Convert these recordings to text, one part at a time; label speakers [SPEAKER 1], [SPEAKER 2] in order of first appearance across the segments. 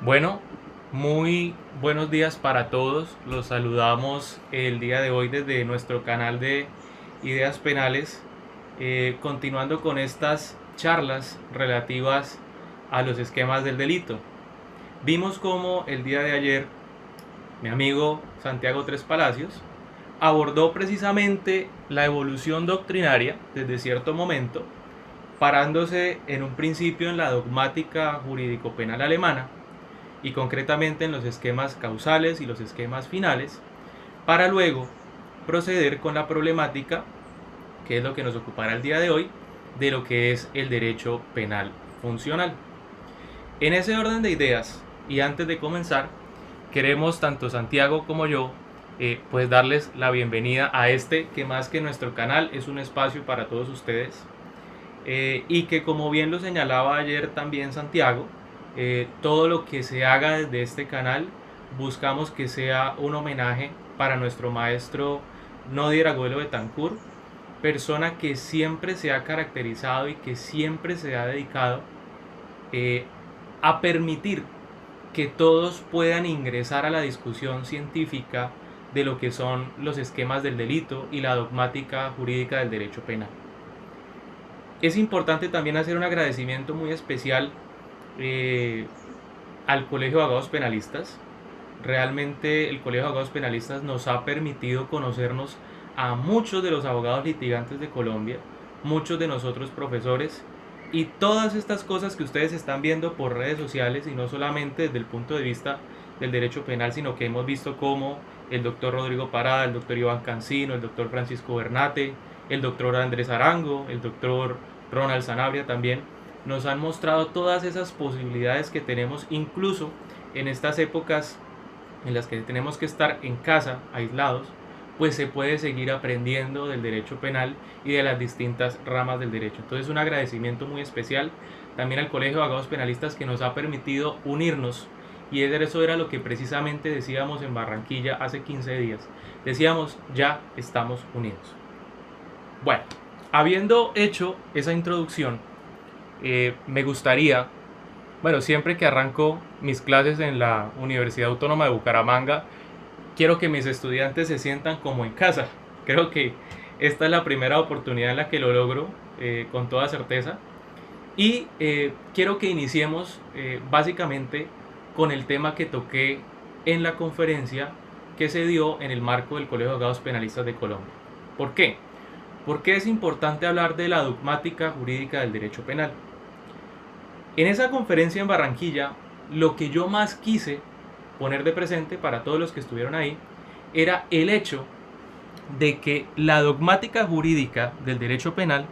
[SPEAKER 1] Bueno, muy buenos días para todos. Los saludamos el día de hoy desde nuestro canal de Ideas Penales, continuando con estas charlas relativas a los esquemas del delito. Vimos cómo el día de ayer mi amigo Santiago Tres Palacios abordó precisamente la evolución doctrinaria desde cierto momento, parándose en un principio en la dogmática jurídico-penal alemana y concretamente en los esquemas causales y los esquemas finales, para luego proceder con la problemática, que es lo que nos ocupará el día de hoy, de lo que es el derecho penal funcional. En ese orden de ideas, y antes de comenzar, queremos tanto Santiago como yo pues darles la bienvenida a este que más que nuestro canal es un espacio para todos ustedes, y que como bien lo señalaba ayer también Santiago, todo lo que se haga desde este canal buscamos que sea un homenaje para nuestro maestro Nodir Agüelo Betancourt, persona que siempre se ha caracterizado y que siempre se ha dedicado eh, a permitir que todos puedan ingresar a la discusión científica de lo que son los esquemas del delito y la dogmática jurídica del derecho penal. Es importante también hacer un agradecimiento muy especial eh, al Colegio de Abogados Penalistas. Realmente el Colegio de Abogados Penalistas nos ha permitido conocernos a muchos de los abogados litigantes de Colombia, muchos de nosotros profesores, y todas estas cosas que ustedes están viendo por redes sociales, y no solamente desde el punto de vista del derecho penal, sino que hemos visto como el doctor Rodrigo Parada, el doctor Iván Cancino, el doctor Francisco Bernate, el doctor Andrés Arango, el doctor Ronald Sanabria también, nos han mostrado todas esas posibilidades que tenemos incluso en estas épocas en las que tenemos que estar en casa, aislados, pues se puede seguir aprendiendo del derecho penal y de las distintas ramas del derecho. Entonces un agradecimiento muy especial también al Colegio de Abogados Penalistas que nos ha permitido unirnos, y eso era lo que precisamente decíamos en Barranquilla hace 15 días. Decíamos, ya estamos unidos. Bueno, habiendo hecho esa introducción, me gustaría, bueno, siempre que arranco mis clases en la Universidad Autónoma de Bucaramanga, quiero que mis estudiantes se sientan como en casa. Creo que esta es la primera oportunidad en la que lo logro con toda certeza. Y quiero que iniciemos básicamente con el tema que toqué en la conferencia que se dio en el marco del Colegio de Abogados Penalistas de Colombia. ¿Por qué? Porque es importante hablar de la dogmática jurídica del derecho penal. En esa conferencia en Barranquilla, lo que yo más quise poner de presente para todos los que estuvieron ahí era el hecho de que la dogmática jurídica del derecho penal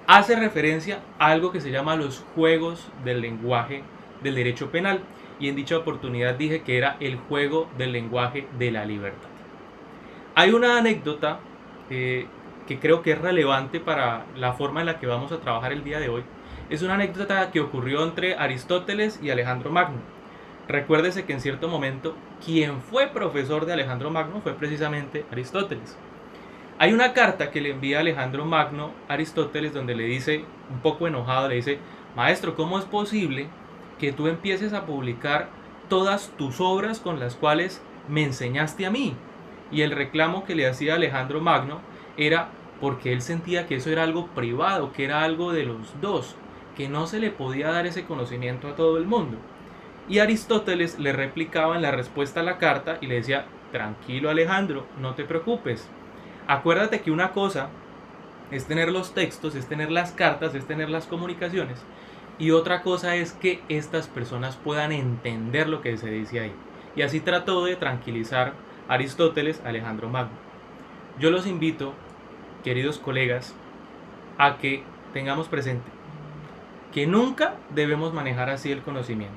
[SPEAKER 1] hace referencia a algo que se llama los juegos del lenguaje del derecho penal, y en dicha oportunidad dije que era el juego del lenguaje de la libertad. Hay una anécdota que creo que es relevante para la forma en la que vamos a trabajar el día de hoy. Es una anécdota que ocurrió entre Aristóteles y Alejandro Magno. Recuérdese que en cierto momento quien fue profesor de Alejandro Magno fue precisamente Aristóteles. Hay una carta que le envía Alejandro Magno a Aristóteles donde le dice, un poco enojado, le dice: maestro, ¿cómo es posible que tú empieces a publicar todas tus obras con las cuales me enseñaste a mí? Y el reclamo que le hacía Alejandro Magno era porque él sentía que eso era algo privado, que era algo de los dos, que no se le podía dar ese conocimiento a todo el mundo. Y Aristóteles le replicaba en la respuesta a la carta y le decía: tranquilo Alejandro, no te preocupes. Acuérdate que una cosa es tener los textos, es tener las cartas, es tener las comunicaciones, y otra cosa es que estas personas puedan entender lo que se dice ahí. Y así trató de tranquilizar Aristóteles a Alejandro Magno. Yo los invito, queridos colegas, a que tengamos presente que nunca debemos manejar así el conocimiento.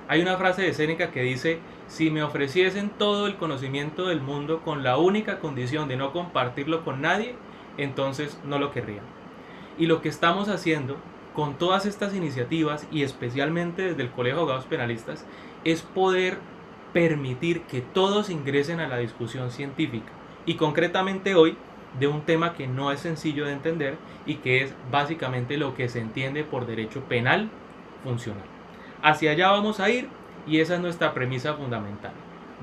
[SPEAKER 1] Hay una frase de Séneca que dice: si me ofreciesen todo el conocimiento del mundo con la única condición de no compartirlo con nadie, entonces no lo querría. Y lo que estamos haciendo con todas estas iniciativas, y especialmente desde el Colegio de Abogados Penalistas, es poder permitir que todos ingresen a la discusión científica, y concretamente hoy de un tema que no es sencillo de entender y que es básicamente lo que se entiende por derecho penal funcional. Hacia allá vamos a ir, y esa es nuestra premisa fundamental.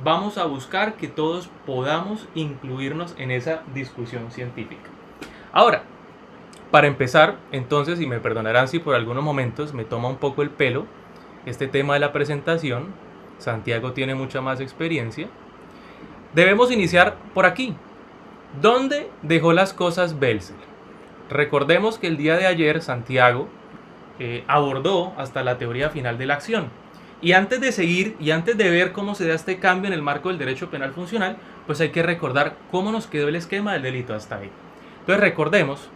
[SPEAKER 1] Vamos a buscar que todos podamos incluirnos en esa discusión científica. Ahora, para empezar, entonces, y me perdonarán si por algunos momentos me toma un poco el pelo este tema de la presentación, Santiago tiene mucha más experiencia, debemos iniciar por aquí. ¿Dónde dejó las cosas Belsel? Recordemos que el día de ayer Santiago abordó hasta la teoría final de la acción. Y antes de seguir y antes de ver cómo se da este cambio en el marco del derecho penal funcional, pues hay que recordar cómo nos quedó el esquema del delito hasta ahí. Entonces recordemos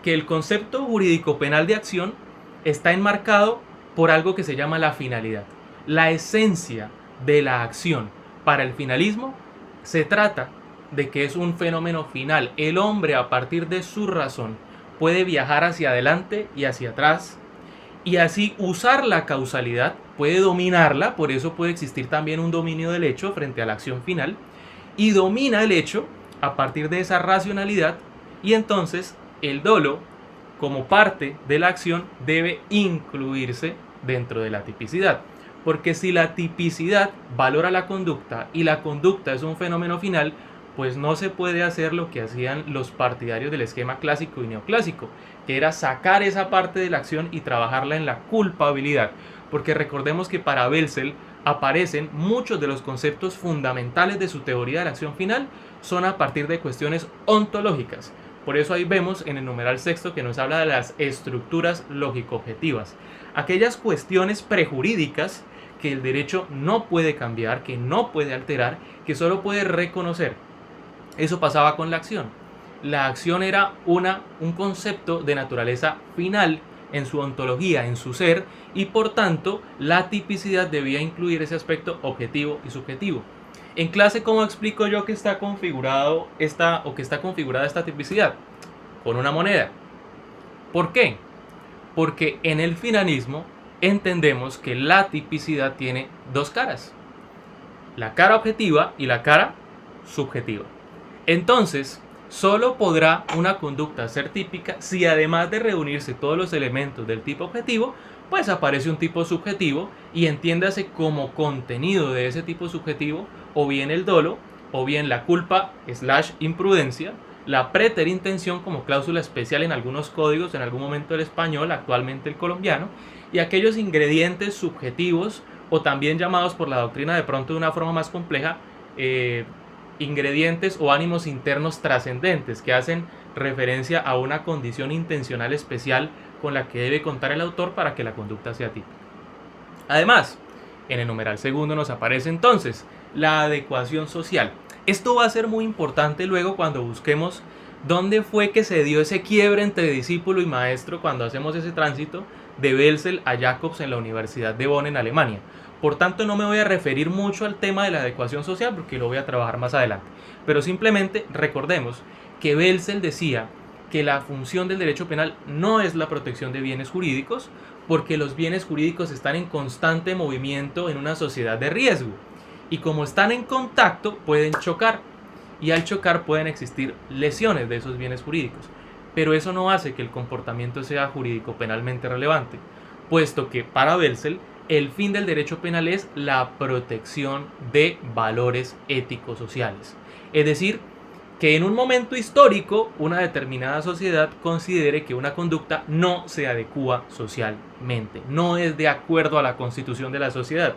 [SPEAKER 1] que el concepto jurídico penal de acción está enmarcado por algo que se llama la finalidad. La esencia de la acción para el finalismo se trata de que es un fenómeno final. El hombre, a partir de su razón, puede viajar hacia adelante y hacia atrás y así usar la causalidad, puede dominarla, por eso puede existir también un dominio del hecho frente a la acción final, y domina el hecho a partir de esa racionalidad, y entonces el dolo, como parte de la acción, debe incluirse dentro de la tipicidad. Porque si la tipicidad valora la conducta y la conducta es un fenómeno final, pues no se puede hacer lo que hacían los partidarios del esquema clásico y neoclásico, que era sacar esa parte de la acción y trabajarla en la culpabilidad. Porque recordemos que para Belsel aparecen muchos de los conceptos fundamentales de su teoría de la acción final son a partir de cuestiones ontológicas. Por eso ahí vemos en el numeral sexto que nos habla de las estructuras lógico-objetivas. Aquellas cuestiones prejurídicas que el derecho no puede cambiar, que no puede alterar, que solo puede reconocer. Eso pasaba con la acción. La acción era un concepto de naturaleza final en su ontología, en su ser, y por tanto la tipicidad debía incluir ese aspecto objetivo y subjetivo. En clase, ¿cómo explico yo que está configurada esta tipicidad? Con una moneda. ¿Por qué? Porque en el finalismo entendemos que la tipicidad tiene dos caras. La cara objetiva y la cara subjetiva. Entonces, solo podrá una conducta ser típica si además de reunirse todos los elementos del tipo objetivo, pues aparece un tipo subjetivo y entiéndase como contenido de ese tipo subjetivo o bien el dolo, o bien la culpa / imprudencia, la preterintención como cláusula especial en algunos códigos, en algún momento el español, actualmente el colombiano, y aquellos ingredientes subjetivos o también llamados por la doctrina de pronto de una forma más compleja, ingredientes o ánimos internos trascendentes que hacen referencia a una condición intencional especial con la que debe contar el autor para que la conducta sea típica. Además, en el numeral segundo nos aparece entonces la adecuación social. Esto va a ser muy importante luego cuando busquemos dónde fue que se dio ese quiebre entre discípulo y maestro cuando hacemos ese tránsito de Belsel a Jacobs en la Universidad de Bonn en Alemania. Por tanto, no me voy a referir mucho al tema de la adecuación social porque lo voy a trabajar más adelante. Pero simplemente recordemos que Belsel decía que la función del derecho penal no es la protección de bienes jurídicos porque los bienes jurídicos están en constante movimiento en una sociedad de riesgo. Y como están en contacto, pueden chocar. Y al chocar pueden existir lesiones de esos bienes jurídicos. Pero eso no hace que el comportamiento sea jurídico penalmente relevante, puesto que para Belsel el fin del derecho penal es la protección de valores éticos sociales. Es decir, que en un momento histórico una determinada sociedad considere que una conducta no se adecúa socialmente, no es de acuerdo a la constitución de la sociedad.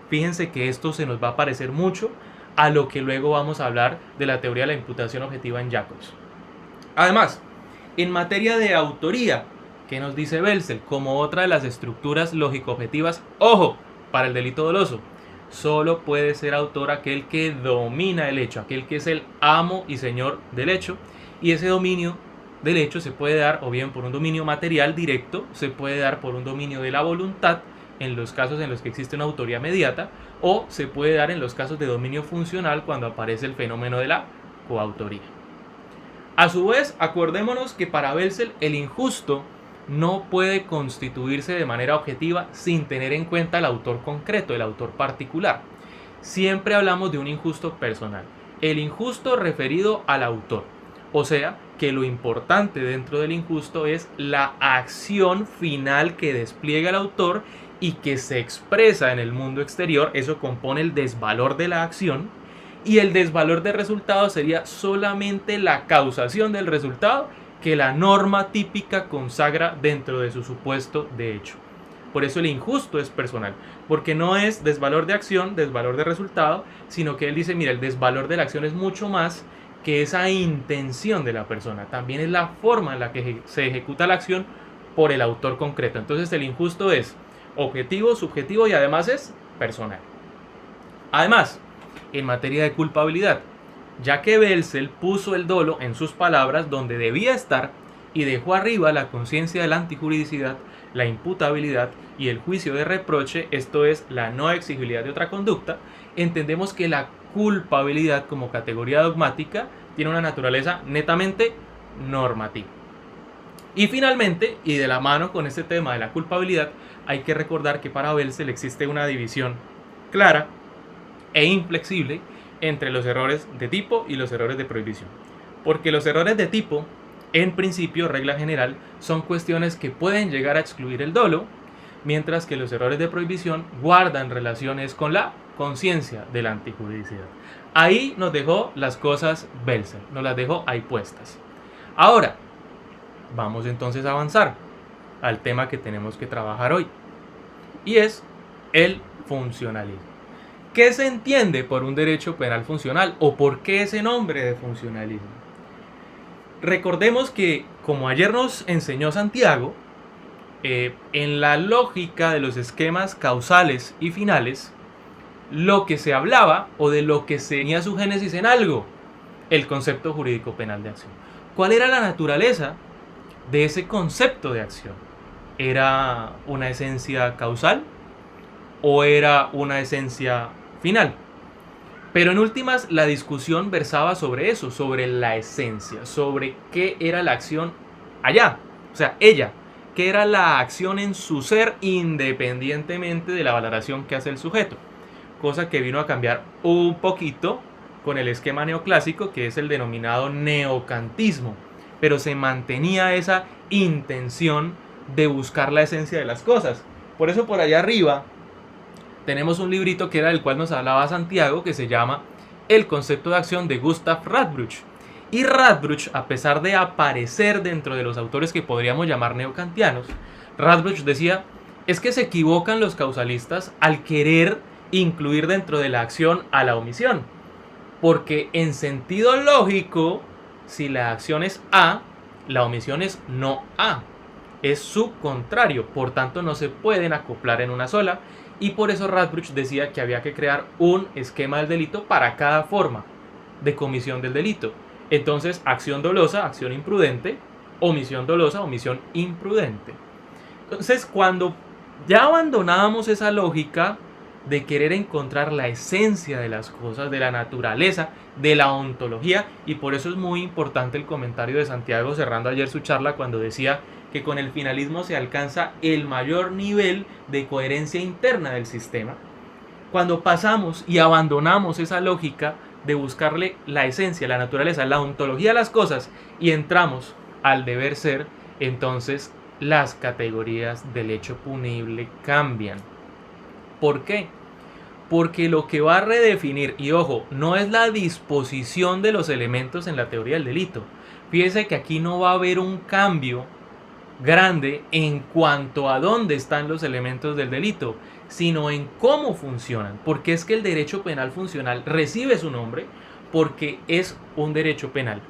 [SPEAKER 1] Fíjense que esto se nos va a parecer mucho a lo que luego vamos a hablar de la teoría de la imputación objetiva en Jacobs. Además, en materia de autoría, ¿qué nos dice Belsel? Como otra de las estructuras lógico-objetivas, ojo, para el delito doloso, solo puede ser autor aquel que domina el hecho, aquel que es el amo y señor del hecho, y ese dominio del hecho se puede dar o bien por un dominio material directo, se puede dar por un dominio de la voluntad, en los casos en los que existe una autoría mediata, o se puede dar en los casos de dominio funcional cuando aparece el fenómeno de la coautoría. A su vez, acordémonos que para Belsel el injusto no puede constituirse de manera objetiva sin tener en cuenta el autor concreto, el autor particular. Siempre hablamos de un injusto personal, el injusto referido al autor. O sea, que lo importante dentro del injusto es la acción final que despliega el autor y que se expresa en el mundo exterior, eso compone el desvalor de la acción, y el desvalor de resultado sería solamente la causación del resultado que la norma típica consagra dentro de su supuesto de hecho. Por eso el injusto es personal, porque no es desvalor de acción, desvalor de resultado, sino que él dice, mira, el desvalor de la acción es mucho más que esa intención de la persona, también es la forma en la que se ejecuta la acción por el autor concreto. Entonces el injusto es objetivo, subjetivo y además es personal. Además, en materia de culpabilidad, ya que Belzel puso el dolo en sus palabras donde debía estar y dejó arriba la conciencia de la antijuridicidad, la imputabilidad y el juicio de reproche, esto es, la no exigibilidad de otra conducta, entendemos que la culpabilidad como categoría dogmática tiene una naturaleza netamente normativa. Y finalmente, y de la mano con este tema de la culpabilidad, hay que recordar que para Belzel existe una división clara e inflexible entre los errores de tipo y los errores de prohibición. Porque los errores de tipo, en principio, regla general, son cuestiones que pueden llegar a excluir el dolo, mientras que los errores de prohibición guardan relaciones con la conciencia de la antijuridicidad. Ahí nos dejó las cosas Belzel, nos las dejó ahí puestas. Ahora, vamos entonces a avanzar al tema que tenemos que trabajar hoy, y es el funcionalismo. ¿Qué se entiende por un derecho penal funcional o por qué ese nombre de funcionalismo? Recordemos que, como ayer nos enseñó Santiago, en la lógica de los esquemas causales y finales, lo que se hablaba o de lo que tenía su génesis en algo, el concepto jurídico penal de acción. ¿Cuál era la naturaleza de ese concepto de acción? ¿Era una esencia causal o era una esencia final? Pero en últimas la discusión versaba sobre eso, sobre la esencia, sobre qué era la acción allá, o sea, ella, qué era la acción en su ser independientemente de la valoración que hace el sujeto, cosa que vino a cambiar un poquito con el esquema neoclásico, que es el denominado neocantismo, pero se mantenía esa intención de buscar la esencia de las cosas. Por eso por allá arriba tenemos un librito que era del cual nos hablaba Santiago, que se llama El concepto de acción de Gustav Radbruch. Y Radbruch, a pesar de aparecer dentro de los autores que podríamos llamar neocantianos, Radbruch decía, es que se equivocan los causalistas al querer incluir dentro de la acción a la omisión. Porque en sentido lógico, si la acción es A, la omisión es no A. Es su contrario, por tanto no se pueden acoplar en una sola. Y por eso Radbruch decía que había que crear un esquema del delito para cada forma de comisión del delito. Entonces, acción dolosa, acción imprudente, omisión dolosa, omisión imprudente. Entonces, cuando ya abandonábamos esa lógica de querer encontrar la esencia de las cosas, de la naturaleza, de la ontología, y por eso es muy importante el comentario de Santiago cerrando ayer su charla cuando decía que con el finalismo se alcanza el mayor nivel de coherencia interna del sistema. Cuando pasamos y abandonamos esa lógica de buscarle la esencia, la naturaleza, la ontología de las cosas y entramos al deber ser, entonces las categorías del hecho punible cambian. ¿Por qué? Porque lo que va a redefinir, y ojo, no es la disposición de los elementos en la teoría del delito. Fíjese que aquí no va a haber un cambio grande en cuanto a dónde están los elementos del delito, sino en cómo funcionan. Porque es que el derecho penal funcional recibe su nombre porque es un derecho penal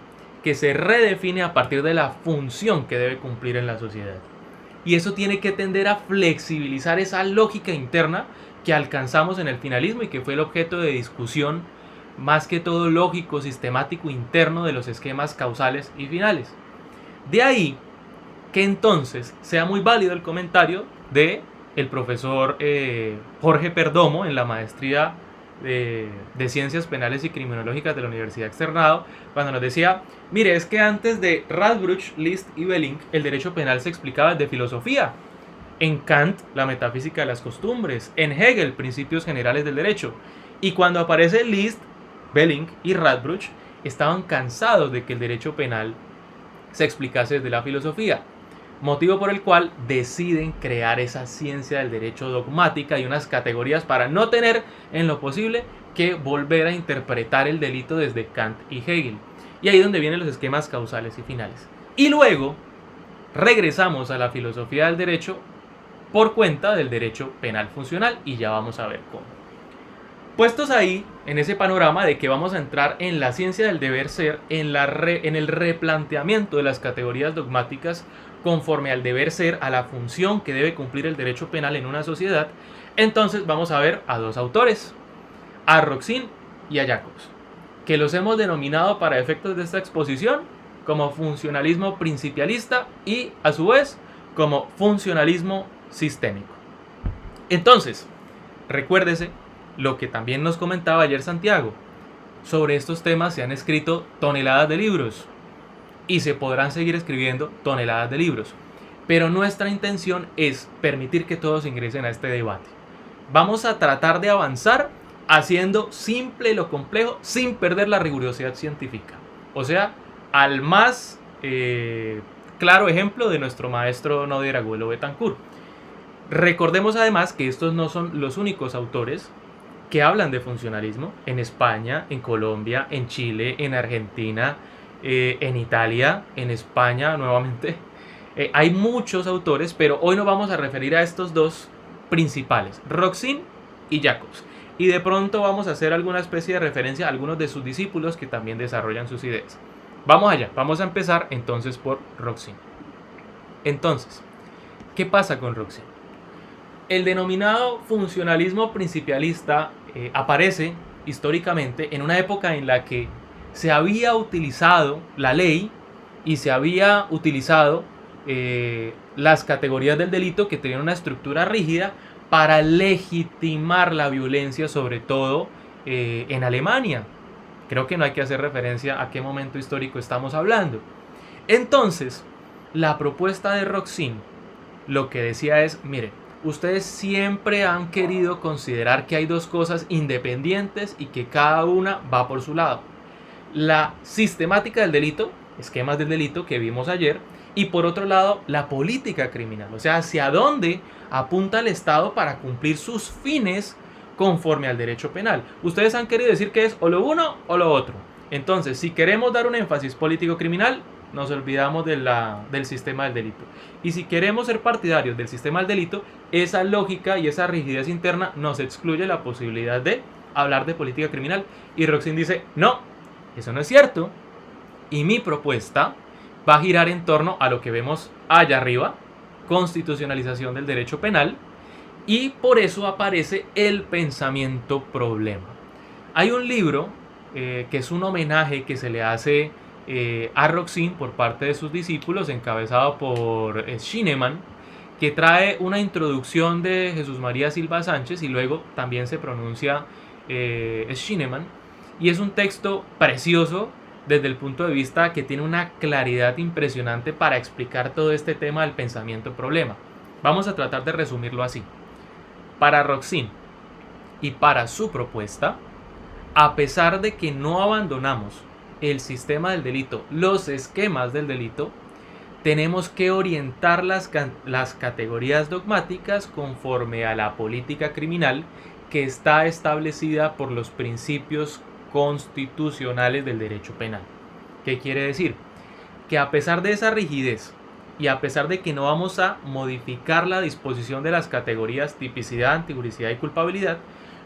[SPEAKER 1] que se redefine a partir de la función que debe cumplir en la sociedad. Y eso tiene que tender a flexibilizar esa lógica interna que alcanzamos en el finalismo y que fue el objeto de discusión más que todo lógico, sistemático, interno de los esquemas causales y finales. De ahí que entonces sea muy válido el comentario de el profesor Jorge Perdomo en la maestría de Ciencias Penales y Criminológicas de la Universidad Externado, cuando nos decía, mire, es que antes de Radbruch, List y Belling, el derecho penal se explicaba desde filosofía. En Kant, la metafísica de las costumbres. En Hegel, principios generales del derecho. Y cuando aparece List, Belling y Radbruch, estaban cansados de que el derecho penal se explicase desde la filosofía. motivo por el cual deciden crear esa ciencia del derecho dogmática y unas categorías para no tener en lo posible que volver a interpretar el delito desde Kant y Hegel. Y ahí es donde vienen los esquemas causales y finales. Y luego regresamos a la filosofía del derecho por cuenta del derecho penal funcional y ya vamos a ver cómo. Puestos ahí, en ese panorama de que vamos a entrar en la ciencia del deber ser, en el replanteamiento de las categorías dogmáticas conforme al deber ser, a la función que debe cumplir el derecho penal en una sociedad, entonces vamos a ver a dos autores, a Roxin y a Jacobs, que los hemos denominado para efectos de esta exposición como funcionalismo principialista y a su vez como funcionalismo sistémico. Entonces, recuérdese lo que también nos comentaba ayer Santiago. Sobre estos temas se han escrito toneladas de libros y se podrán seguir escribiendo toneladas de libros. Pero nuestra intención es permitir que todos ingresen a este debate. Vamos a tratar de avanzar haciendo simple lo complejo sin perder la rigurosidad científica. O sea, al más claro ejemplo de nuestro maestro Nader Agüelo Betancourt. Recordemos además que estos no son los únicos autores que hablan de funcionalismo en España, en Colombia, en Chile, en Argentina, en Italia, en España nuevamente. Hay muchos autores, pero hoy nos vamos a referir a estos dos principales, Roxin y Jacobs. Y de pronto vamos a hacer alguna especie de referencia a algunos de sus discípulos que también desarrollan sus ideas. Vamos allá, vamos a empezar entonces por Roxin. Entonces, ¿qué pasa con Roxin? El denominado funcionalismo principialista aparece históricamente en una época en la que se había utilizado la ley y se había utilizado las categorías del delito que tenían una estructura rígida para legitimar la violencia, sobre todo en Alemania. Creo que no hay que hacer referencia a qué momento histórico estamos hablando. Entonces, la propuesta de Roxin lo que decía es, mire, ustedes siempre han querido considerar que hay dos cosas independientes y que cada una va por su lado. La sistemática del delito, esquemas del delito que vimos ayer, y por otro lado la política criminal, o sea, hacia dónde apunta el Estado para cumplir sus fines conforme al derecho penal. Ustedes han querido decir que es o lo uno o lo otro. Entonces, si queremos dar un énfasis político-criminal, nos olvidamos del sistema del delito. Y si queremos ser partidarios del sistema del delito, esa lógica y esa rigidez interna nos excluye la posibilidad de hablar de política criminal. Y Roxin dice, no, eso no es cierto. Y mi propuesta va a girar en torno a lo que vemos allá arriba, constitucionalización del derecho penal, y por eso aparece el pensamiento problema. Hay un libro que es un homenaje que se le hace a Roxin por parte de sus discípulos, encabezado por Schneemann, que trae una introducción de Jesús María Silva Sánchez y luego también se pronuncia Schneemann, y es un texto precioso desde el punto de vista que tiene una claridad impresionante para explicar todo este tema del pensamiento problema. Vamos a tratar de resumirlo así. Para Roxin y para su propuesta, a pesar de que no abandonamos el sistema del delito, los esquemas del delito, tenemos que orientar las categorías dogmáticas conforme a la política criminal que está establecida por los principios constitucionales del derecho penal. ¿Qué quiere decir? Que a pesar de esa rigidez y a pesar de que no vamos a modificar la disposición de las categorías tipicidad, antijuricidad y culpabilidad,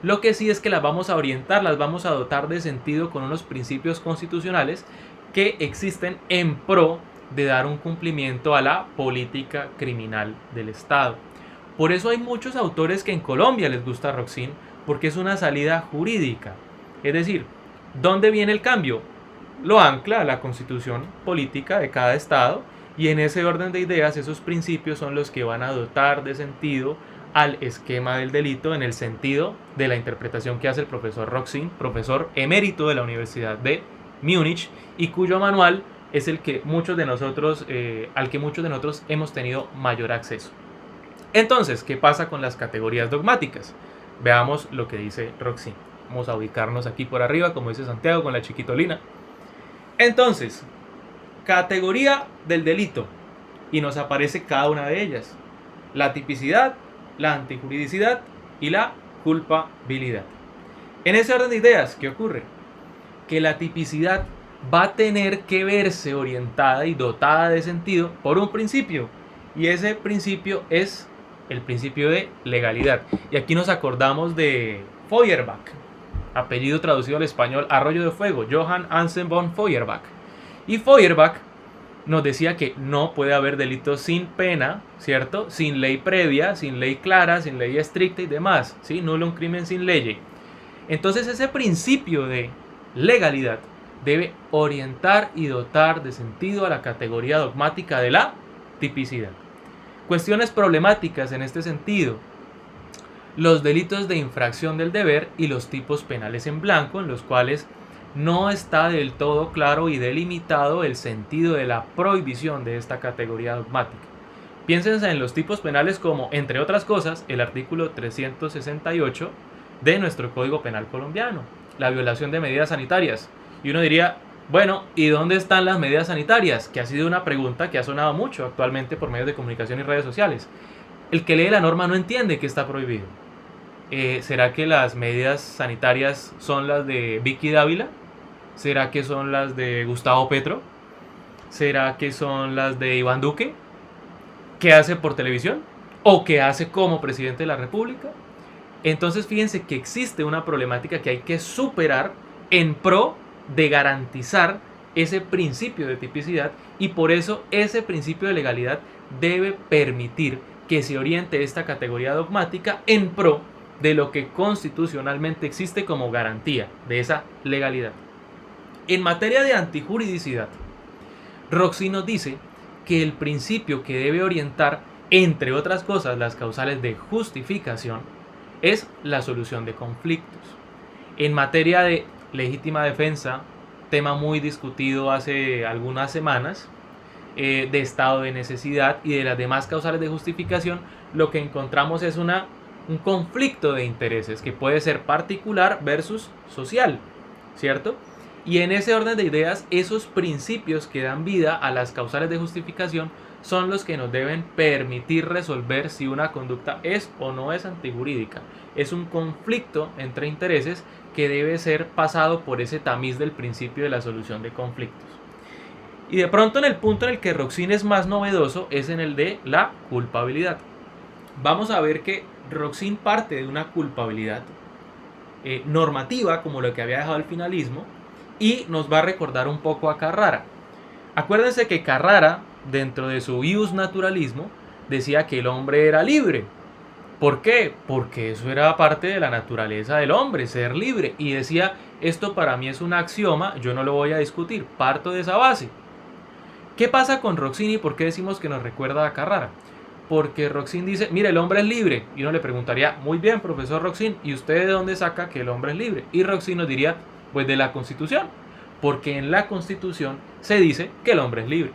[SPEAKER 1] lo que sí es que las vamos a orientar, las vamos a dotar de sentido con unos principios constitucionales que existen en pro de dar un cumplimiento a la política criminal del Estado. Por eso hay muchos autores que en Colombia les gusta Roxin, porque es una salida jurídica. Es decir, ¿dónde viene el cambio? Lo ancla a la constitución política de cada Estado, y en ese orden de ideas esos principios son los que van a dotar de sentido al esquema del delito en el sentido de la interpretación que hace el profesor Roxin, profesor emérito de la Universidad de Múnich, y cuyo manual es el que muchos de nosotros, al que muchos de nosotros hemos tenido mayor acceso. Entonces, ¿qué pasa con las categorías dogmáticas? Veamos lo que dice Roxin. Vamos a ubicarnos aquí por arriba, como dice Santiago, con la chiquitolina. Entonces, categoría del delito. y nos aparece cada una de ellas: la tipicidad, la antijuridicidad y la culpabilidad. En ese orden de ideas, ¿qué ocurre? Que la tipicidad va a tener que verse orientada y dotada de sentido por un principio, y ese principio es el principio de legalidad. Y aquí nos acordamos de Feuerbach, apellido traducido al español Arroyo de Fuego, Johann Anselm von Feuerbach. Y Feuerbach nos decía que no puede haber delitos sin pena, ¿cierto? Sin ley previa, sin ley clara, sin ley estricta y demás, ¿sí? Nulo un crimen sin ley. Entonces ese principio de legalidad debe orientar y dotar de sentido a la categoría dogmática de la tipicidad. Cuestiones problemáticas en este sentido: los delitos de infracción del deber y los tipos penales en blanco, en los cuales no está del todo claro y delimitado el sentido de la prohibición de esta categoría dogmática. Piénsense en los tipos penales como, entre otras cosas, el artículo 368 de nuestro Código Penal colombiano, la violación de medidas sanitarias. Y uno diría, bueno, ¿y dónde están las medidas sanitarias? Que ha sido una pregunta que ha sonado mucho actualmente por medios de comunicación y redes sociales. El que lee la norma no entiende que está prohibido. ¿Será que las medidas sanitarias son las de Vicky Dávila? ¿Será que son las de Gustavo Petro? ¿Será que son las de Iván Duque? ¿Qué hace por televisión? ¿O qué hace como presidente de la República? Entonces fíjense que existe una problemática que hay que superar en pro de garantizar ese principio de tipicidad, y por eso ese principio de legalidad debe permitir que se oriente esta categoría dogmática en pro de lo que constitucionalmente existe como garantía de esa legalidad. En materia de antijuridicidad, Roxy nos dice que el principio que debe orientar, entre otras cosas, las causales de justificación es la solución de conflictos. En materia de legítima defensa, tema muy discutido hace algunas semanas, de estado de necesidad y de las demás causales de justificación, lo que encontramos es un conflicto de intereses que puede ser particular versus social, ¿cierto? Y en ese orden de ideas, esos principios que dan vida a las causales de justificación son los que nos deben permitir resolver si una conducta es o no es antijurídica. Es un conflicto entre intereses que debe ser pasado por ese tamiz del principio de la solución de conflictos. Y de pronto, en el punto en el que Roxin es más novedoso es en el de la culpabilidad. Vamos a ver que Roxin parte de una culpabilidad normativa, como lo que había dejado el finalismo, y nos va a recordar un poco a Carrara. Acuérdense que Carrara, dentro de su ius naturalismo, decía que el hombre era libre. ¿Por qué? Porque eso era parte de la naturaleza del hombre, ser libre. Y decía, esto para mí es un axioma, yo no lo voy a discutir, parto de esa base. ¿Qué pasa con Roxin y por qué decimos que nos recuerda a Carrara? Porque Roxin dice, mire, el hombre es libre. Y uno le preguntaría, muy bien, profesor Roxin, ¿y usted de dónde saca que el hombre es libre? Y Roxin nos diría, pues de la Constitución. Porque en la Constitución se dice que el hombre es libre.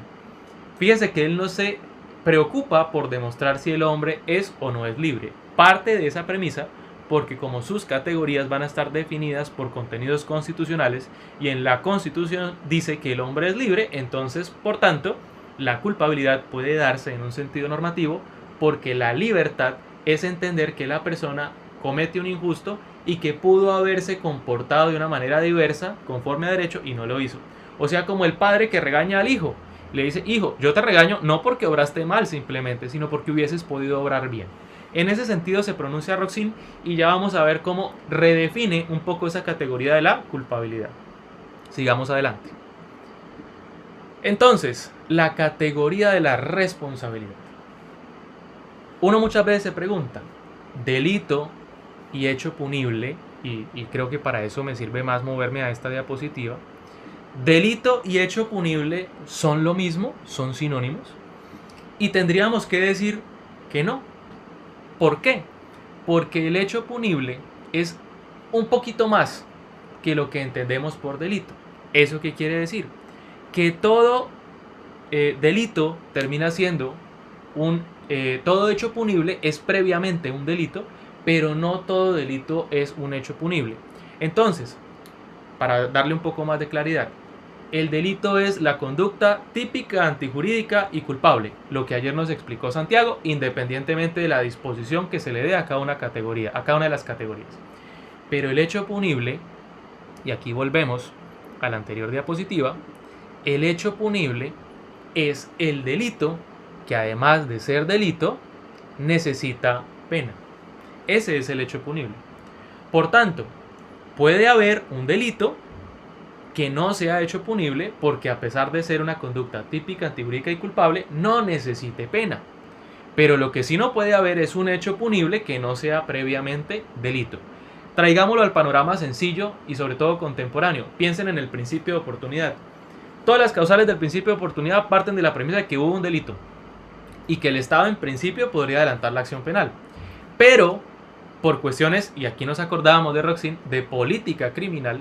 [SPEAKER 1] Fíjese que él no se preocupa por demostrar si el hombre es o no es libre. Parte de esa premisa porque como sus categorías van a estar definidas por contenidos constitucionales y en la Constitución dice que el hombre es libre, entonces, por tanto, la culpabilidad puede darse en un sentido normativo porque la libertad es entender que la persona comete un injusto y que pudo haberse comportado de una manera diversa conforme a derecho y no lo hizo. O sea, como el padre que regaña al hijo. Le dice, hijo, yo te regaño no porque obraste mal simplemente, sino porque hubieses podido obrar bien. En ese sentido se pronuncia Roxin y ya vamos a ver cómo redefine un poco esa categoría de la culpabilidad. Sigamos adelante. Entonces, la categoría de la responsabilidad. Uno muchas veces se pregunta, delito y hecho punible, y creo que para eso me sirve más moverme a esta diapositiva, delito y hecho punible son lo mismo, son sinónimos, y tendríamos que decir que no. ¿Por qué? Porque el hecho punible es un poquito más que lo que entendemos por delito. ¿Eso qué quiere decir? Que todo delito termina siendo todo hecho punible es previamente un delito, pero no todo delito es un hecho punible. Entonces, para darle un poco más de claridad, el delito es la conducta típica, antijurídica y culpable, lo que ayer nos explicó Santiago, independientemente de la disposición que se le dé a cada una categoría, a cada una de las categorías. Pero el hecho punible, y aquí volvemos a la anterior diapositiva, el hecho punible es el delito que, además de ser delito, necesita pena. Ese es el hecho punible. Por tanto, puede haber un delito que no sea hecho punible porque, a pesar de ser una conducta típica, antijurídica y culpable, no necesite pena. Pero lo que sí no puede haber es un hecho punible que no sea previamente delito. Traigámoslo al panorama sencillo y sobre todo contemporáneo. Piensen en el principio de oportunidad. Todas las causales del principio de oportunidad parten de la premisa de que hubo un delito y que el Estado en principio podría adelantar la acción penal. Pero, por cuestiones, y aquí nos acordábamos de Roxin, de política criminal,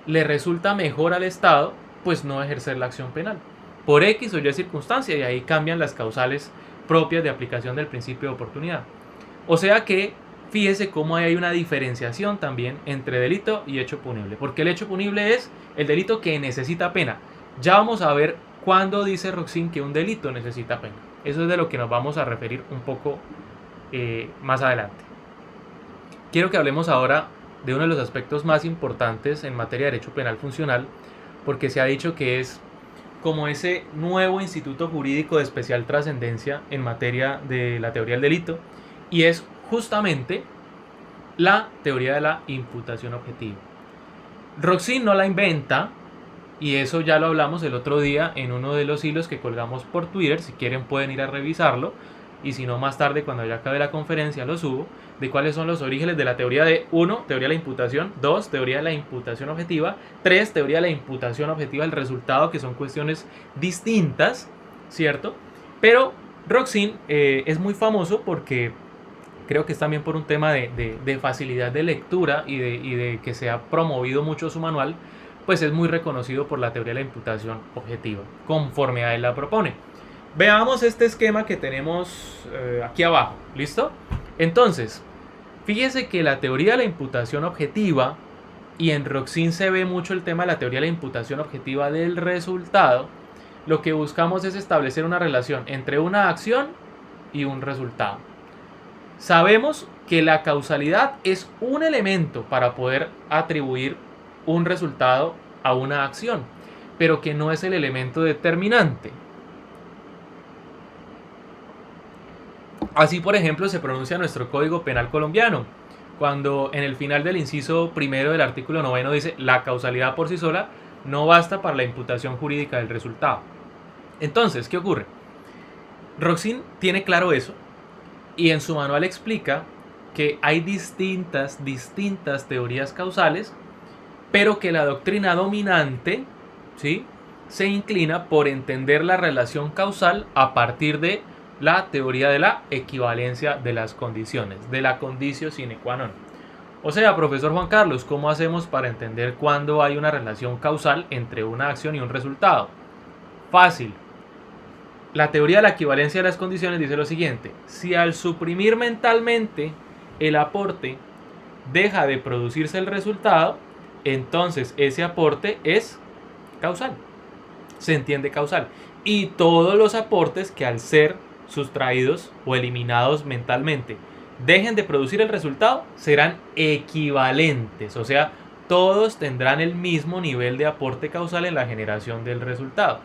[SPEAKER 1] le resulta mejor al Estado pues no ejercer la acción penal por X o Y circunstancia, y ahí cambian las causales propias de aplicación del principio de oportunidad. O sea que fíjese cómo hay una diferenciación también entre delito y hecho punible, porque el hecho punible es el delito que necesita pena. Ya vamos a ver cuándo dice Roxin que un delito necesita pena. Eso es de lo que nos vamos a referir un poco más adelante. Quiero que hablemos ahora de uno de los aspectos más importantes en materia de derecho penal funcional, porque se ha dicho que es como ese nuevo instituto jurídico de especial trascendencia en materia de la teoría del delito, y es justamente la teoría de la imputación objetiva. Roxin no la inventa, y eso ya lo hablamos el otro día en uno de los hilos que colgamos por Twitter. Si quieren pueden ir a revisarlo, y si no, más tarde cuando ya acabe la conferencia lo subo, de cuáles son los orígenes de la teoría de 1. Teoría de la imputación, 2. Teoría de la imputación objetiva, 3. Teoría de la imputación objetiva del resultado, que son cuestiones distintas, ¿cierto? Pero Roxin es muy famoso porque creo que es también por un tema de facilidad de lectura y de que se ha promovido mucho su manual, pues es muy reconocido por la teoría de la imputación objetiva, conforme a él la propone. Veamos este esquema que tenemos aquí abajo, ¿listo? Entonces, fíjese que la teoría de la imputación objetiva, y en Roxin se ve mucho el tema de la teoría de la imputación objetiva del resultado, lo que buscamos es establecer una relación entre una acción y un resultado. Sabemos que la causalidad es un elemento para poder atribuir un resultado a una acción, pero que no es el elemento determinante. Así, por ejemplo, se pronuncia nuestro Código Penal colombiano, cuando en el final del inciso primero del artículo 9 dice: la causalidad por sí sola no basta para la imputación jurídica del resultado. Entonces, ¿qué ocurre? Roxin tiene claro eso, y en su manual explica que hay distintas teorías causales, pero que la doctrina dominante, ¿sí?, se inclina por entender la relación causal a partir de la teoría de la equivalencia de las condiciones, de la conditio sine qua non. O sea, profesor Juan Carlos, ¿cómo hacemos para entender cuándo hay una relación causal entre una acción y un resultado? Fácil. La teoría de la equivalencia de las condiciones dice lo siguiente: si al suprimir mentalmente el aporte deja de producirse el resultado, entonces ese aporte es causal. Se entiende causal. Y todos los aportes que, al ser sustraídos o eliminados mentalmente, dejen de producir el resultado, serán equivalentes. O sea, todos tendrán el mismo nivel de aporte causal en la generación del resultado.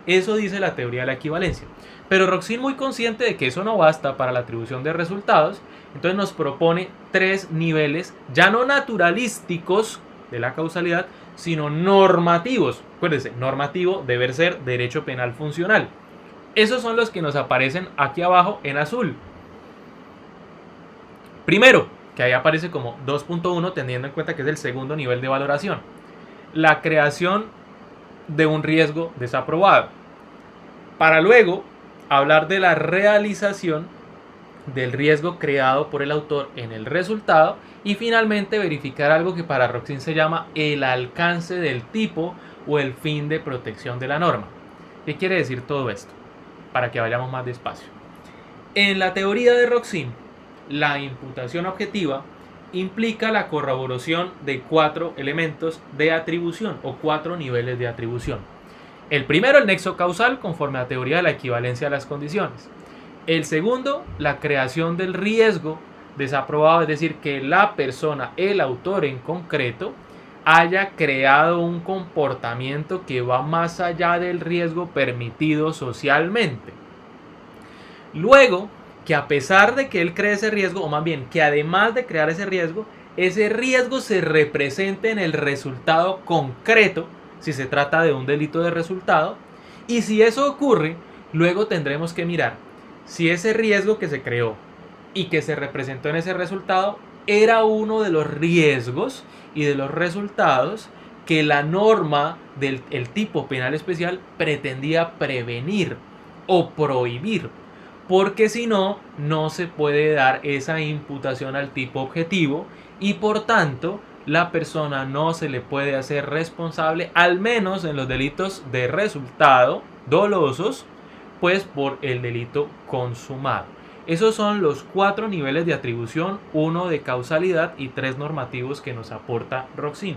[SPEAKER 1] Eso dice la teoría de la equivalencia. Pero Roxin, muy consciente de que eso no basta para la atribución de resultados, entonces nos propone 3 niveles, ya no naturalísticos de la causalidad, sino normativos. Acuérdense, normativo, deber ser, derecho penal funcional. Esos son los que nos aparecen aquí abajo en azul. Primero, que ahí aparece como 2.1, teniendo en cuenta que es el segundo nivel de valoración: la creación de un riesgo desaprobado. Para luego hablar de la realización del riesgo creado por el autor en el resultado, y finalmente verificar algo que para Roxin se llama el alcance del tipo o el fin de protección de la norma. ¿Qué quiere decir todo esto? Para que vayamos más despacio. En la teoría de Roxin, la imputación objetiva implica la corroboración de 4 elementos de atribución o 4 niveles de atribución. El primero, el nexo causal, conforme a la teoría de la equivalencia de las condiciones. El segundo, la creación del riesgo desaprobado, es decir, que la persona, el autor en concreto, haya creado un comportamiento que va más allá del riesgo permitido socialmente. Luego, que a pesar de que él cree ese riesgo, o más bien, que además de crear ese riesgo se represente en el resultado concreto, si se trata de un delito de resultado, y si eso ocurre, luego tendremos que mirar si ese riesgo que se creó y que se representó en ese resultado era uno de los riesgos y de los resultados que la norma del tipo penal especial pretendía prevenir o prohibir, porque si no, no se puede dar esa imputación al tipo objetivo y por tanto la persona no se le puede hacer responsable, al menos en los delitos de resultado dolosos, pues por el delito consumado. Esos son los 4 niveles de atribución, 1 de causalidad y 3 normativos que nos aporta Roxin.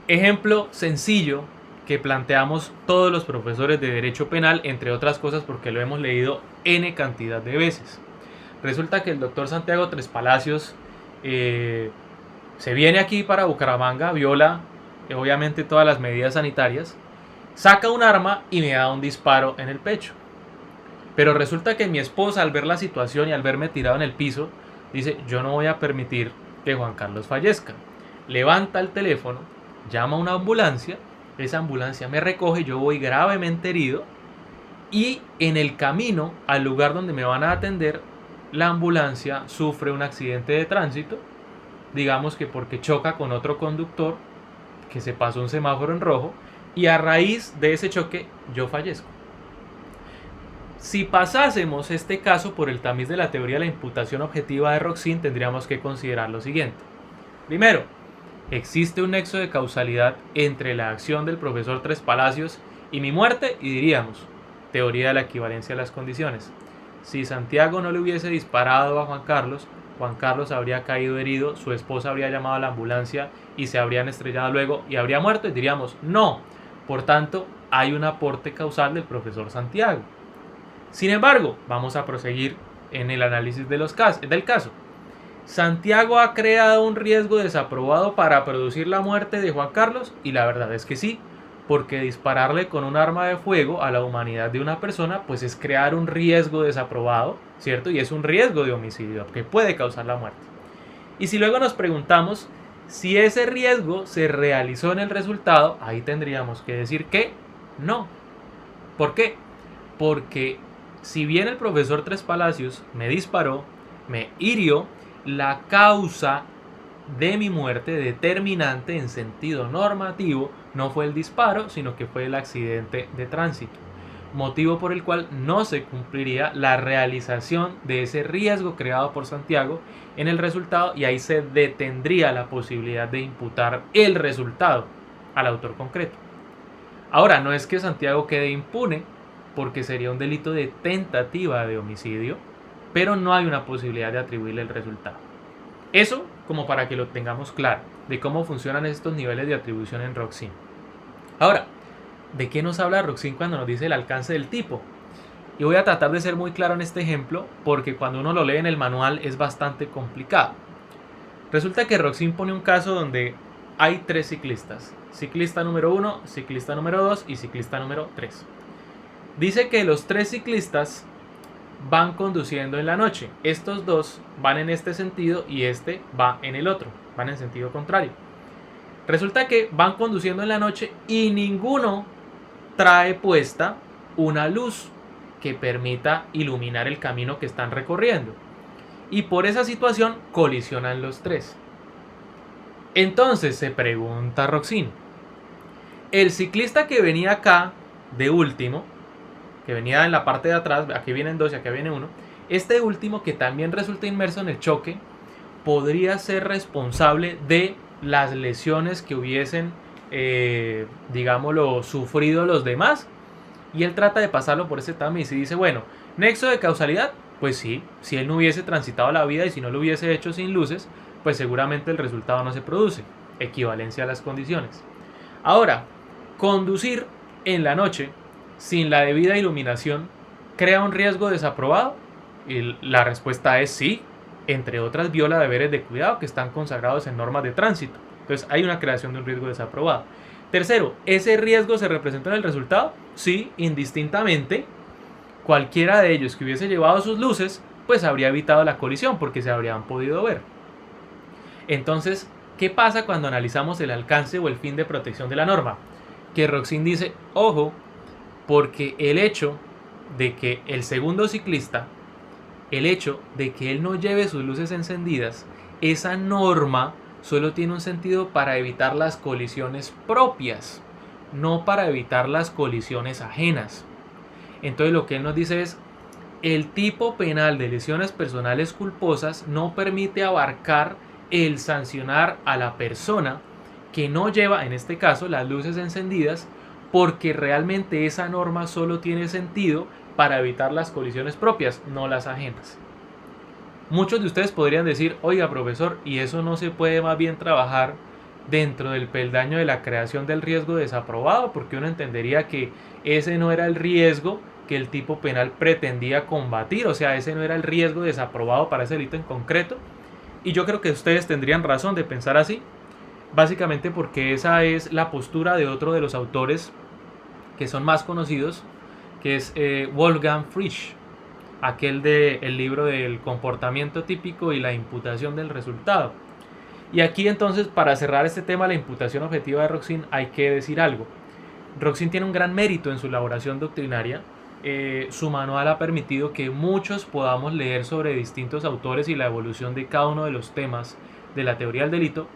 [SPEAKER 1] Ejemplo sencillo que planteamos todos los profesores de Derecho Penal, entre otras cosas porque lo hemos leído N cantidad de veces. Resulta que el doctor Santiago Tres Palacios se viene aquí para Bucaramanga, viola obviamente todas las medidas sanitarias, saca un arma y me da un disparo en el pecho. Pero resulta que mi esposa, al ver la situación y al verme tirado en el piso, dice: yo no voy a permitir que Juan Carlos fallezca. Levanta el teléfono, llama a una ambulancia, esa ambulancia me recoge, yo voy gravemente herido y en el camino al lugar donde me van a atender, la ambulancia sufre un accidente de tránsito, digamos que porque choca con otro conductor que se pasó un semáforo en rojo, y a raíz de ese choque yo fallezco. Si pasásemos este caso por el tamiz de la teoría de la imputación objetiva de Roxin, tendríamos que considerar lo siguiente. Primero, existe un nexo de causalidad entre la acción del profesor Tres Palacios y mi muerte, y diríamos, teoría de la equivalencia de las condiciones. Si Santiago no le hubiese disparado a Juan Carlos habría caído herido, su esposa habría llamado a la ambulancia y se habrían estrellado luego y habría muerto, y diríamos, no. Por tanto, hay un aporte causal del profesor Santiago. Sin embargo, vamos a proseguir en el análisis del caso. ¿Santiago ha creado un riesgo desaprobado para producir la muerte de Juan Carlos? Y la verdad es que sí, porque dispararle con un arma de fuego a la humanidad de una persona pues es crear un riesgo desaprobado, ¿cierto? Y es un riesgo de homicidio que puede causar la muerte. Y si luego nos preguntamos si ese riesgo se realizó en el resultado, ahí tendríamos que decir que no. ¿Por qué? Porque si bien el profesor Tres Palacios me disparó, me hirió, la causa de mi muerte determinante en sentido normativo no fue el disparo, sino que fue el accidente de tránsito, motivo por el cual no se cumpliría la realización de ese riesgo creado por Santiago en el resultado, y ahí se detendría la posibilidad de imputar el resultado al autor concreto. Ahora, no es que Santiago quede impune, porque sería un delito de tentativa de homicidio, pero no hay una posibilidad de atribuirle el resultado. Eso como para que lo tengamos claro, de cómo funcionan estos niveles de atribución en Roxin. Ahora, ¿de qué nos habla Roxin cuando nos dice el alcance del tipo? Y voy a tratar de ser muy claro en este ejemplo, porque cuando uno lo lee en el manual es bastante complicado. Resulta que Roxin pone un caso donde hay 3 ciclistas. Ciclista número 1, ciclista número 2 y ciclista número 3. Dice que los 3 ciclistas van conduciendo en la noche. Estos 2 van en este sentido y este va en el otro. Van en sentido contrario. Resulta que van conduciendo en la noche y ninguno trae puesta una luz que permita iluminar el camino que están recorriendo. Y por esa situación colisionan los 3. Entonces se pregunta Roxin, el ciclista que venía acá de último, que venía en la parte de atrás, aquí vienen 2 y acá viene 1, este último que también resulta inmerso en el choque, podría ser responsable de las lesiones que hubiesen, digámoslo, sufrido los demás. Y él trata de pasarlo por ese tamiz y dice, bueno, nexo de causalidad, pues sí, si él no hubiese transitado la vida y si no lo hubiese hecho sin luces, pues seguramente el resultado no se produce. Equivalencia a las condiciones. Ahora, conducir en la noche, sin la debida iluminación, crea un riesgo desaprobado? Y la respuesta es sí. Entre otras, viola deberes de cuidado que están consagrados en normas de tránsito. Entonces hay una creación de un riesgo desaprobado. Tercero, ¿ese riesgo se representa en el resultado? Sí, indistintamente. Cualquiera de ellos que hubiese llevado sus luces, pues habría evitado la colisión porque se habrían podido ver. Entonces, ¿qué pasa cuando analizamos el alcance o el fin de protección de la norma? Que Roxin dice, ojo, porque el hecho de que el segundo ciclista, el hecho de que él no lleve sus luces encendidas, esa norma solo tiene un sentido para evitar las colisiones propias, no para evitar las colisiones ajenas. Entonces lo que él nos dice es, el tipo penal de lesiones personales culposas no permite abarcar el sancionar a la persona que no lleva, en este caso, las luces encendidas, porque realmente esa norma solo tiene sentido para evitar las colisiones propias, no las ajenas. Muchos de ustedes podrían decir, oiga profesor, ¿y eso no se puede más bien trabajar dentro del peldaño de la creación del riesgo desaprobado? Porque uno entendería que ese no era el riesgo que el tipo penal pretendía combatir, o sea, ese no era el riesgo desaprobado para ese delito en concreto. Y yo creo que ustedes tendrían razón de pensar así, básicamente porque esa es la postura de otro de los autores que son más conocidos, que es Wolfgang Frisch, aquel del libro del comportamiento típico y la imputación del resultado. Y aquí entonces, para cerrar este tema de la imputación objetiva de Roxin, hay que decir algo. Roxin tiene un gran mérito en su elaboración doctrinaria. Su manual ha permitido que muchos podamos leer sobre distintos autores y la evolución de cada uno de los temas de la teoría del delito,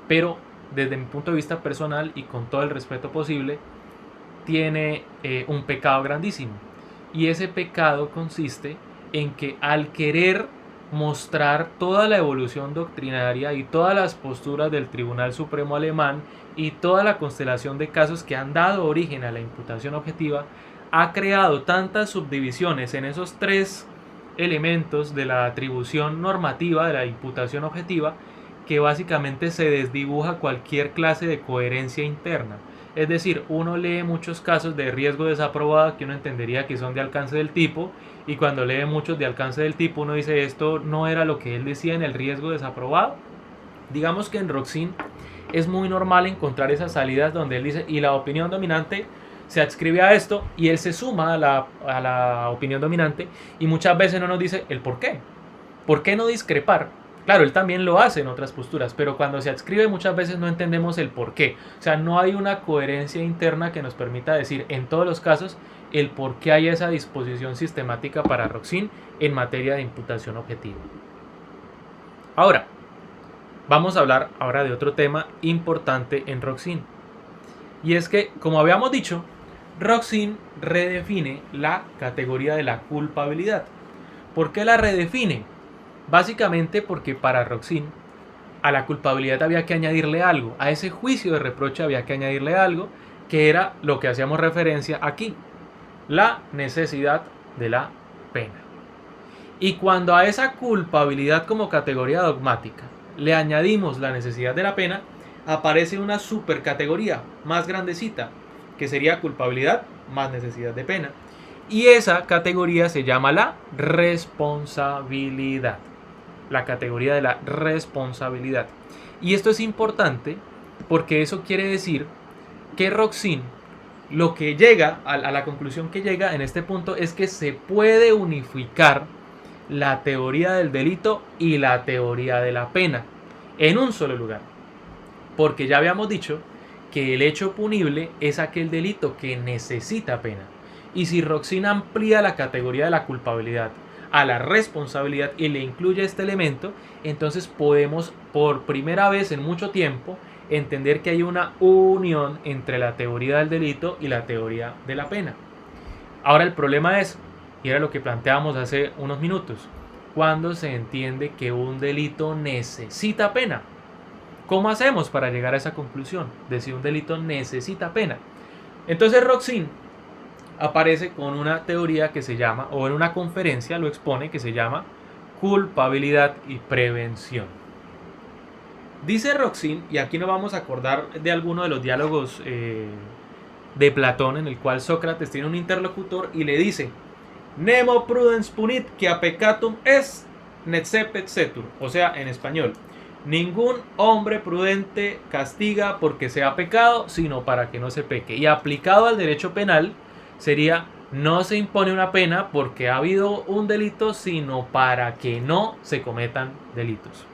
[SPEAKER 1] pero desde mi punto de vista personal y con todo el respeto posible, tiene un pecado grandísimo. Y ese pecado consiste en que al querer mostrar toda la evolución doctrinaria y todas las posturas del Tribunal Supremo Alemán y toda la constelación de casos que han dado origen a la imputación objetiva, ha creado tantas subdivisiones en esos tres elementos de la atribución normativa de la imputación objetiva que básicamente se desdibuja cualquier clase de coherencia interna. Es decir, uno lee muchos casos de riesgo desaprobado que uno entendería que son de alcance del tipo, y cuando lee muchos de alcance del tipo uno dice esto no era lo que él decía en el riesgo desaprobado. Digamos que en Roxin es muy normal encontrar esas salidas donde él dice y la opinión dominante se adscribe a esto y él se suma a la opinión dominante, y muchas veces no nos dice el por qué. ¿Por qué no discrepar? Claro, él también lo hace en otras posturas, pero cuando se adscribe muchas veces no entendemos el por qué. O sea, no hay una coherencia interna que nos permita decir en todos los casos el por qué hay esa disposición sistemática para Roxin en materia de imputación objetiva. Ahora, vamos a hablar ahora de otro tema importante en Roxin. Y es que, como habíamos dicho, Roxin redefine la categoría de la culpabilidad. ¿Por qué la redefine? Básicamente porque para Roxin a la culpabilidad había que añadirle algo, a ese juicio de reproche había que añadirle algo, que era lo que hacíamos referencia aquí, la necesidad de la pena. Y cuando a esa culpabilidad como categoría dogmática le añadimos la necesidad de la pena, aparece una supercategoría más grandecita, que sería culpabilidad más necesidad de pena. Y esa categoría se llama la responsabilidad. La categoría de la responsabilidad. Y esto es importante porque eso quiere decir que Roxin lo que llega a la conclusión que llega en este punto es que se puede unificar la teoría del delito y la teoría de la pena en un solo lugar, porque ya habíamos dicho que el hecho punible es aquel delito que necesita pena, y si Roxin amplía la categoría de la culpabilidad a la responsabilidad y le incluye este elemento, entonces podemos por primera vez en mucho tiempo entender que hay una unión entre la teoría del delito y la teoría de la pena. Ahora el problema es, y era lo que planteábamos hace unos minutos, ¿cuándo se entiende que un delito necesita pena? ¿Cómo hacemos para llegar a esa conclusión de si un delito necesita pena? Entonces Roxin aparece con una teoría que se llama, o en una conferencia lo expone, que se llama culpabilidad y prevención. Dice Roxin, y aquí nos vamos a acordar de alguno de los diálogos de Platón, en el cual Sócrates tiene un interlocutor y le dice: Nemo prudens punit quia peccatum est necepet setur. O sea, en español, ningún hombre prudente castiga porque sea pecado, sino para que no se peque. Y aplicado al derecho penal sería: no se impone una pena porque ha habido un delito, sino para que no se cometan delitos.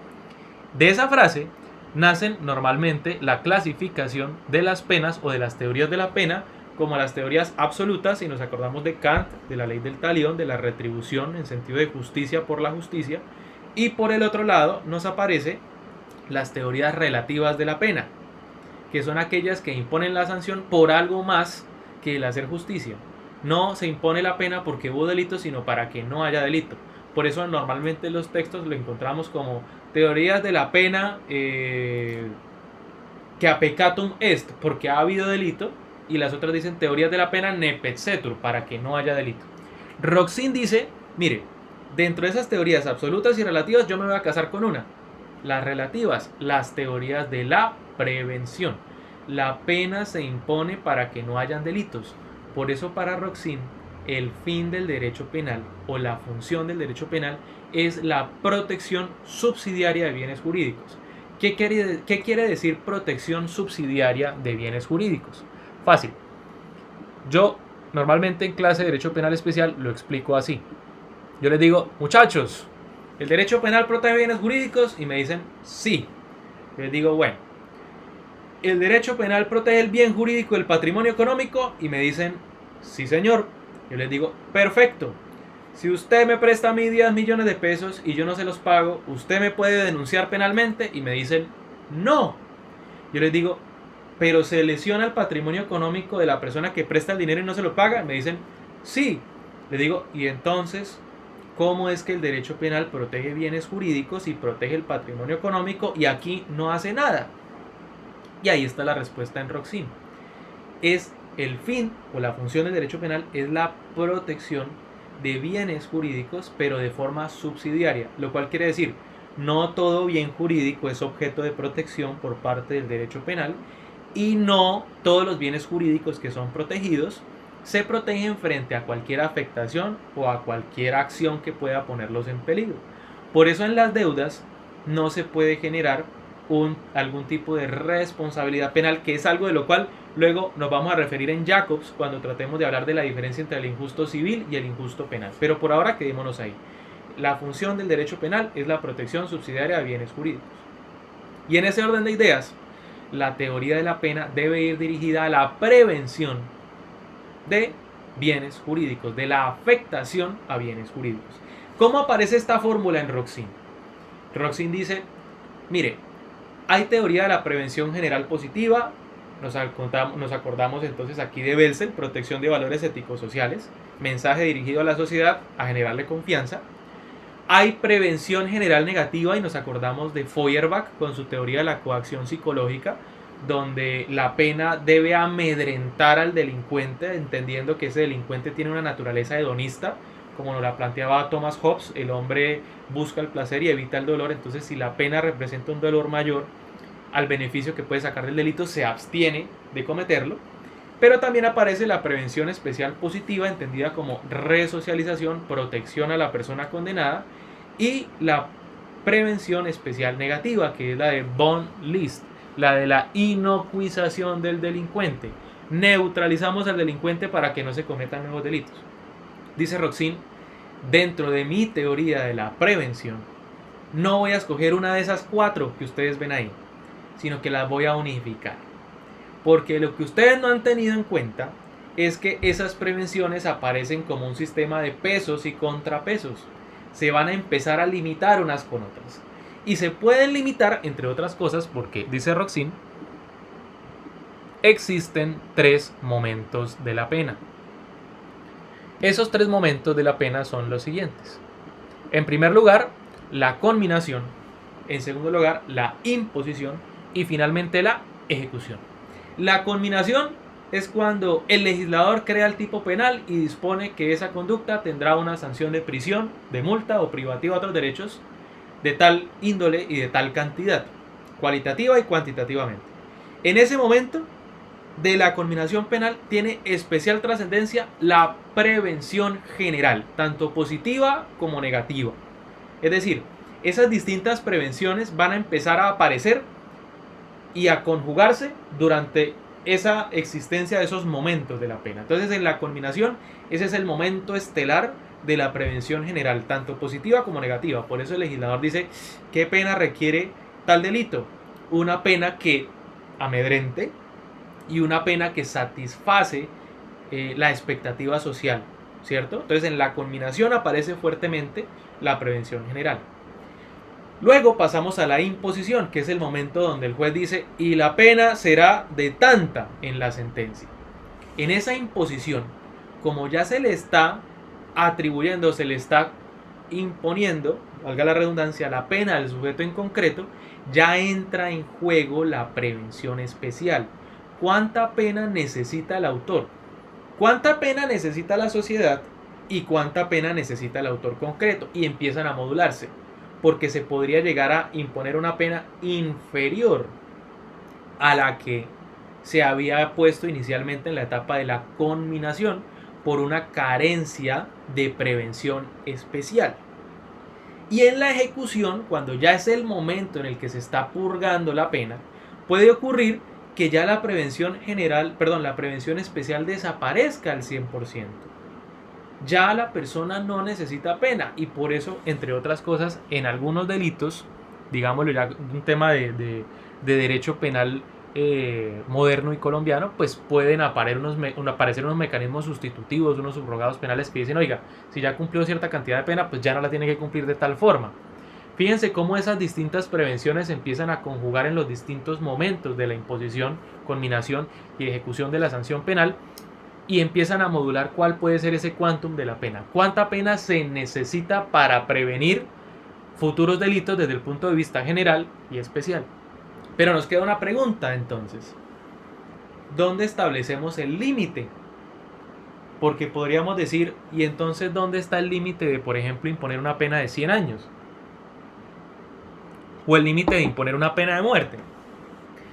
[SPEAKER 1] De esa frase nacen normalmente la clasificación de las penas o de las teorías de la pena, como las teorías absolutas, si nos acordamos de Kant, de la ley del talión, de la retribución en sentido de justicia por la justicia, y por el otro lado nos aparece las teorías relativas de la pena, que son aquellas que imponen la sanción por algo más que el hacer justicia. No se impone la pena porque hubo delito, sino para que no haya delito. Por eso normalmente en los textos lo encontramos como teorías de la pena que a peccatum est, porque ha habido delito, y las otras dicen teorías de la pena nepet setur, para que no haya delito. Roxin dice: mire, dentro de esas teorías absolutas y relativas yo me voy a casar con una. Las relativas, las teorías de la prevención. La pena se impone para que no hayan delitos. Por eso para Roxin el fin del derecho penal o la función del derecho penal es la protección subsidiaria de bienes jurídicos. ¿Qué quiere decir protección subsidiaria de bienes jurídicos? Fácil. Yo normalmente en clase de derecho penal especial lo explico así. Yo les digo: muchachos, ¿el derecho penal protege bienes jurídicos? Y me dicen: sí. Yo les digo: bueno, ¿el derecho penal protege el bien jurídico del patrimonio económico? Y me dicen: sí, señor. Yo les digo: perfecto. Si usted me presta a mí 10 millones de pesos y yo no se los pago, ¿usted me puede denunciar penalmente? Y me dicen: no. Yo les digo: pero se lesiona el patrimonio económico de la persona que presta el dinero y no se lo paga. Y me dicen: sí. Les digo: y entonces, ¿cómo es que el derecho penal protege bienes jurídicos y protege el patrimonio económico y aquí no hace nada? Y ahí está la respuesta en Roxin. Es el fin o la función del derecho penal es la protección de bienes jurídicos, pero de forma subsidiaria, lo cual quiere decir: no todo bien jurídico es objeto de protección por parte del derecho penal, y no todos los bienes jurídicos que son protegidos se protegen frente a cualquier afectación o a cualquier acción que pueda ponerlos en peligro. Por eso en las deudas no se puede generar algún tipo de responsabilidad penal, que es algo de lo cual luego nos vamos a referir en Jacobs cuando tratemos de hablar de la diferencia entre el injusto civil y el injusto penal. Pero por ahora quedémonos ahí. La función del derecho penal es la protección subsidiaria de bienes jurídicos. Y en ese orden de ideas, la teoría de la pena debe ir dirigida a la prevención de bienes jurídicos, de la afectación a bienes jurídicos. ¿Cómo aparece esta fórmula en Roxin? Roxin dice: mire, hay teoría de la prevención general positiva. Nos acordamos entonces aquí de Belzel, protección de valores éticos sociales, mensaje dirigido a la sociedad a generarle confianza. Hay prevención general negativa y nos acordamos de Feuerbach con su teoría de la coacción psicológica, donde la pena debe amedrentar al delincuente, entendiendo que ese delincuente tiene una naturaleza hedonista, como nos la planteaba Thomas Hobbes: el hombre busca el placer y evita el dolor. Entonces, si la pena representa un dolor mayor al beneficio que puede sacar del delito, se abstiene de cometerlo. Pero también aparece la prevención especial positiva, entendida como resocialización, protección a la persona condenada, y la prevención especial negativa, que es la de von List, la de la inocuización del delincuente. Neutralizamos al delincuente para que no se cometan nuevos delitos. Dice Roxin: dentro de mi teoría de la prevención, no voy a escoger una de esas 4 que ustedes ven ahí, sino que las voy a unificar. Porque lo que ustedes no han tenido en cuenta es que esas prevenciones aparecen como un sistema de pesos y contrapesos. Se van a empezar a limitar unas con otras. Y se pueden limitar, entre otras cosas, porque, dice Roxin, existen 3 momentos de la pena. Esos 3 momentos de la pena son los siguientes. En primer lugar, la conminación. En segundo lugar, la imposición. Y finalmente, la ejecución. La conminación es cuando el legislador crea el tipo penal y dispone que esa conducta tendrá una sanción de prisión, de multa o privativa de otros derechos de tal índole y de tal cantidad, cualitativa y cuantitativamente. En ese momento de la conminación penal tiene especial trascendencia la prevención general, tanto positiva como negativa. Es decir, esas distintas prevenciones van a empezar a aparecer y a conjugarse durante esa existencia de esos momentos de la pena. Entonces, en la conminación, ese es el momento estelar de la prevención general, tanto positiva como negativa. Por eso el legislador dice, ¿qué pena requiere tal delito? Una pena que amedrente y una pena que satisface la expectativa social, ¿cierto? Entonces, en la conminación aparece fuertemente la prevención general. Luego pasamos a la imposición, que es el momento donde el juez dice, y la pena será de tanta en la sentencia. En esa imposición, como ya se le está atribuyendo, se le está imponiendo, valga la redundancia, la pena del sujeto en concreto, ya entra en juego la prevención especial. ¿Cuánta pena necesita el autor? ¿Cuánta pena necesita la sociedad? ¿Y cuánta pena necesita el autor concreto? Y empiezan a modularse, porque se podría llegar a imponer una pena inferior a la que se había puesto inicialmente en la etapa de la conminación por una carencia de prevención especial. Y en la ejecución, cuando ya es el momento en el que se está purgando la pena, puede ocurrir que ya la prevención general, la prevención especial desaparezca al 100%. Ya la persona no necesita pena y por eso, entre otras cosas, en algunos delitos, digámoslo ya un tema de derecho penal moderno y colombiano, pues pueden aparecer unos mecanismos sustitutivos, unos subrogados penales que dicen, oiga, si ya cumplió cierta cantidad de pena, pues ya no la tiene que cumplir de tal forma. Fíjense cómo esas distintas prevenciones empiezan a conjugar en los distintos momentos de la imposición, conminación y ejecución de la sanción penal, y empiezan a modular cuál puede ser ese quantum de la pena. ¿Cuánta pena se necesita para prevenir futuros delitos desde el punto de vista general y especial? Pero nos queda una pregunta entonces. ¿Dónde establecemos el límite? Porque podríamos decir, ¿y entonces dónde está el límite de, por ejemplo, imponer una pena de 100 años? O el límite de imponer una pena de muerte.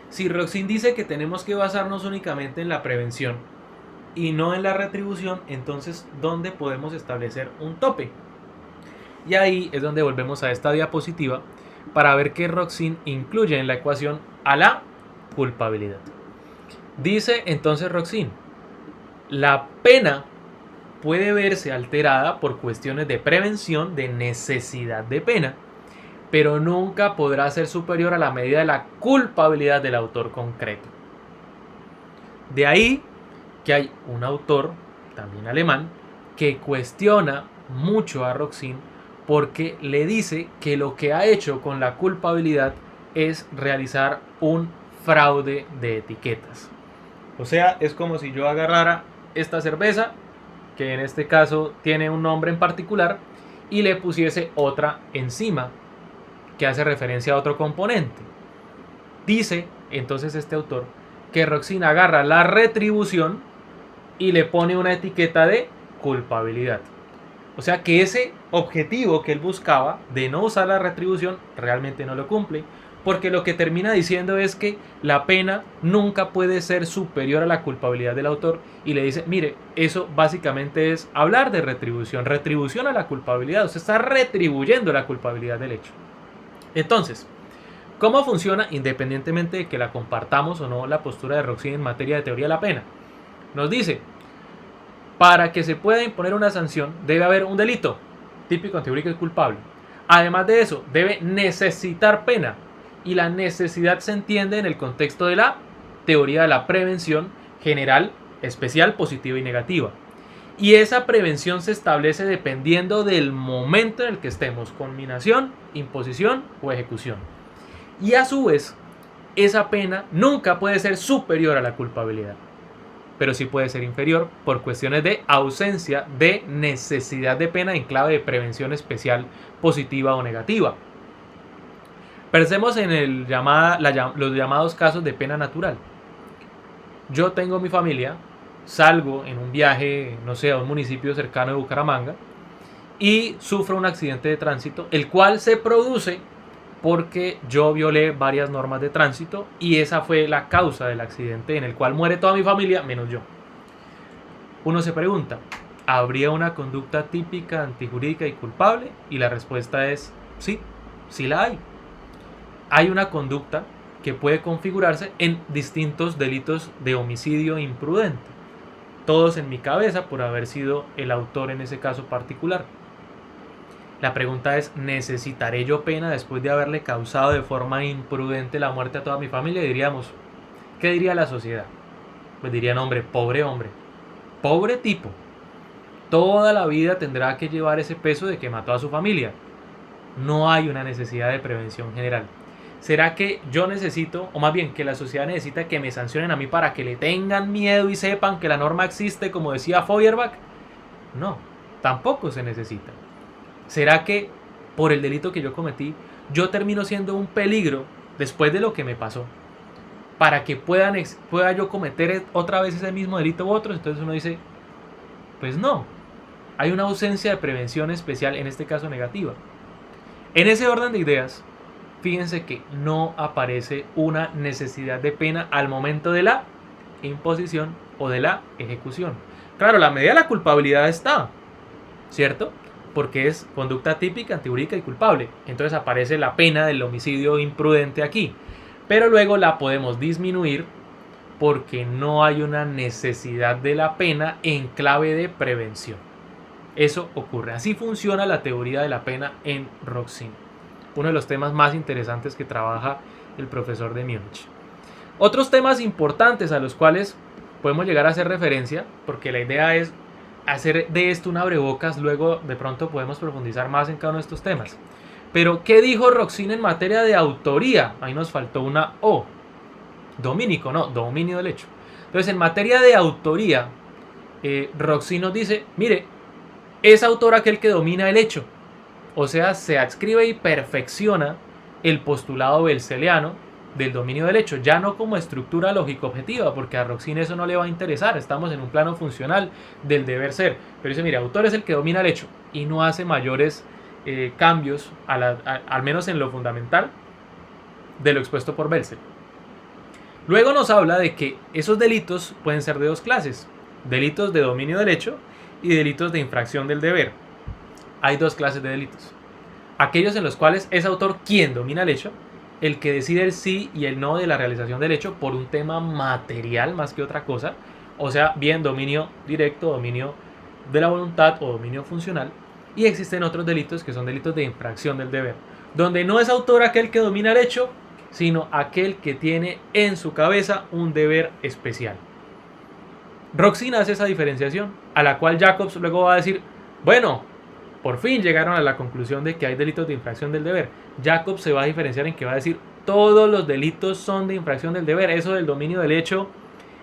[SPEAKER 1] Si Roxin dice que tenemos que basarnos únicamente en la prevención y no en la retribución, entonces ¿dónde podemos establecer un tope? Y ahí es donde volvemos a esta diapositiva para ver que Roxin incluye en la ecuación a la culpabilidad. Dice entonces Roxin, la pena puede verse alterada por cuestiones de prevención, de necesidad de pena, pero nunca podrá ser superior a la medida de la culpabilidad del autor concreto. De ahí que hay un autor, también alemán, que cuestiona mucho a Roxin porque le dice que lo que ha hecho con la culpabilidad es realizar un fraude de etiquetas. O sea, es como si yo agarrara esta cerveza, que en este caso tiene un nombre en particular, y le pusiese otra encima, que hace referencia a otro componente. Dice entonces este autor que Roxin agarra la retribución y le pone una etiqueta de culpabilidad. O sea que ese objetivo que él buscaba de no usar la retribución realmente no lo cumple, porque lo que termina diciendo es que la pena nunca puede ser superior a la culpabilidad del autor, y le dice, mire, eso básicamente es hablar de retribución, retribución a la culpabilidad, usted está retribuyendo la culpabilidad del hecho. Entonces, ¿cómo funciona, independientemente de que la compartamos o no la postura de Roxin en materia de teoría de la pena? Nos dice, para que se pueda imponer una sanción debe haber un delito típico, antiteórico y culpable. Además de eso, debe necesitar pena, y la necesidad se entiende en el contexto de la teoría de la prevención general, especial, positiva y negativa. Y esa prevención se establece dependiendo del momento en el que estemos, conminación, imposición o ejecución. Y a su vez, esa pena nunca puede ser superior a la culpabilidad, pero sí puede ser inferior por cuestiones de ausencia de necesidad de pena en clave de prevención especial, positiva o negativa. Pensemos en los llamados casos de pena natural. Yo tengo mi familia, salgo en un viaje, no sé, a un municipio cercano de Bucaramanga y sufro un accidente de tránsito, el cual se produce porque yo violé varias normas de tránsito y esa fue la causa del accidente en el cual muere toda mi familia menos yo. Uno se pregunta, ¿habría una conducta típica, antijurídica y culpable? Y la respuesta es sí, sí la hay. Hay una conducta que puede configurarse en distintos delitos de homicidio imprudente, todos en mi cabeza por haber sido el autor en ese caso particular. La pregunta es, ¿necesitaré yo pena después de haberle causado de forma imprudente la muerte a toda mi familia? Y diríamos, ¿qué diría la sociedad? Pues dirían, hombre, pobre tipo, toda la vida tendrá que llevar ese peso de que mató a su familia. No hay una necesidad de prevención general. ¿Será que yo necesito, o más bien que la sociedad necesita que me sancionen a mí para que le tengan miedo y sepan que la norma existe, como decía Feuerbach? No, tampoco se necesita. ¿Será que por el delito que yo cometí, yo termino siendo un peligro después de lo que me pasó? Para que pueda yo cometer otra vez ese mismo delito u otros. Entonces uno dice, pues no. Hay una ausencia de prevención especial, en este caso negativa. En ese orden de ideas, fíjense que no aparece una necesidad de pena al momento de la imposición o de la ejecución. Claro, la medida de la culpabilidad está, ¿cierto? Porque es conducta típica, antijurídica y culpable. Entonces aparece la pena del homicidio imprudente aquí. Pero luego la podemos disminuir porque no hay una necesidad de la pena en clave de prevención. Eso ocurre. Así funciona la teoría de la pena en Roxin. Uno de los temas más interesantes que trabaja el profesor de Múnich. Otros temas importantes a los cuales podemos llegar a hacer referencia, porque la idea es hacer de esto un abrebocas, luego de pronto podemos profundizar más en cada uno de estos temas. Pero, ¿qué dijo Roxin en materia de autoría? Ahí nos faltó una O. Domínico, no, dominio del hecho. Entonces, en materia de autoría, Roxin nos dice, mire, es autor aquel que domina el hecho. O sea, se adscribe y perfecciona el postulado belseliano del dominio del hecho, ya no como estructura lógico-objetiva, porque a Roxin eso no le va a interesar, estamos en un plano funcional del deber ser. Pero dice, mira, autor es el que domina el hecho y no hace mayores cambios, al menos en lo fundamental, de lo expuesto por Belsel. Luego nos habla de que esos delitos pueden ser de dos clases, delitos de dominio del hecho y delitos de infracción del deber. Hay dos clases de delitos. Aquellos en los cuales es autor quien domina el hecho, el que decide el sí y el no de la realización del hecho por un tema material más que otra cosa, o sea, bien dominio directo, dominio de la voluntad o dominio funcional. Y existen otros delitos que son delitos de infracción del deber, donde no es autor aquel que domina el hecho, sino aquel que tiene en su cabeza un deber especial. Roxin hace esa diferenciación, a la cual Jacobs luego va a decir, bueno, por fin llegaron a la conclusión de que hay delitos de infracción del deber. Jacobs se va a diferenciar en que va a decir, todos los delitos son de infracción del deber. Eso del dominio del hecho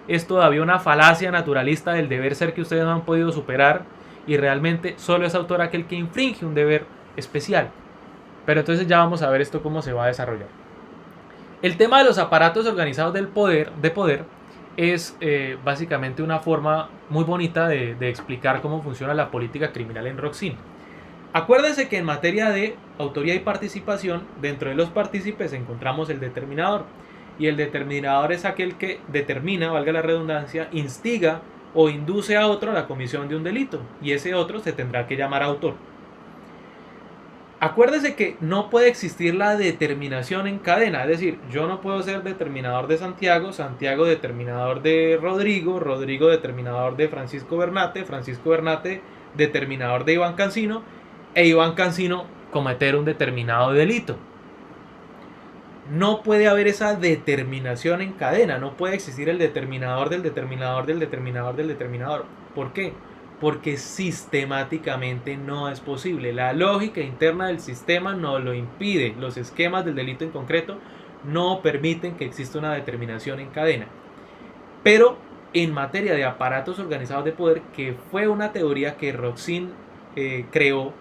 [SPEAKER 1] es todavía una falacia naturalista del deber ser que ustedes no han podido superar, y realmente solo es autor aquel que infringe un deber especial. Pero entonces ya vamos a ver esto cómo se va a desarrollar. El tema de los aparatos organizados de poder es básicamente una forma muy bonita de explicar cómo funciona la política criminal en Roxin. Acuérdense que en materia de autoría y participación, dentro de los partícipes encontramos el determinador. Y el determinador es aquel que determina, valga la redundancia, instiga o induce a otro a la comisión de un delito. Y ese otro se tendrá que llamar autor. Acuérdese que no puede existir la determinación en cadena, es decir, yo no puedo ser determinador de Santiago, Santiago determinador de Rodrigo, Rodrigo determinador de Francisco Bernate, Francisco Bernate determinador de Iván Cancino, e Iván Cancino cometer un determinado delito. No puede haber esa determinación en cadena, no puede existir el determinador del determinador del determinador del determinador. ¿Por qué? Porque sistemáticamente no es posible. La lógica interna del sistema no lo impide. Los esquemas del delito en concreto no permiten que exista una determinación en cadena. Pero en materia de aparatos organizados de poder, que fue una teoría que Roxin creó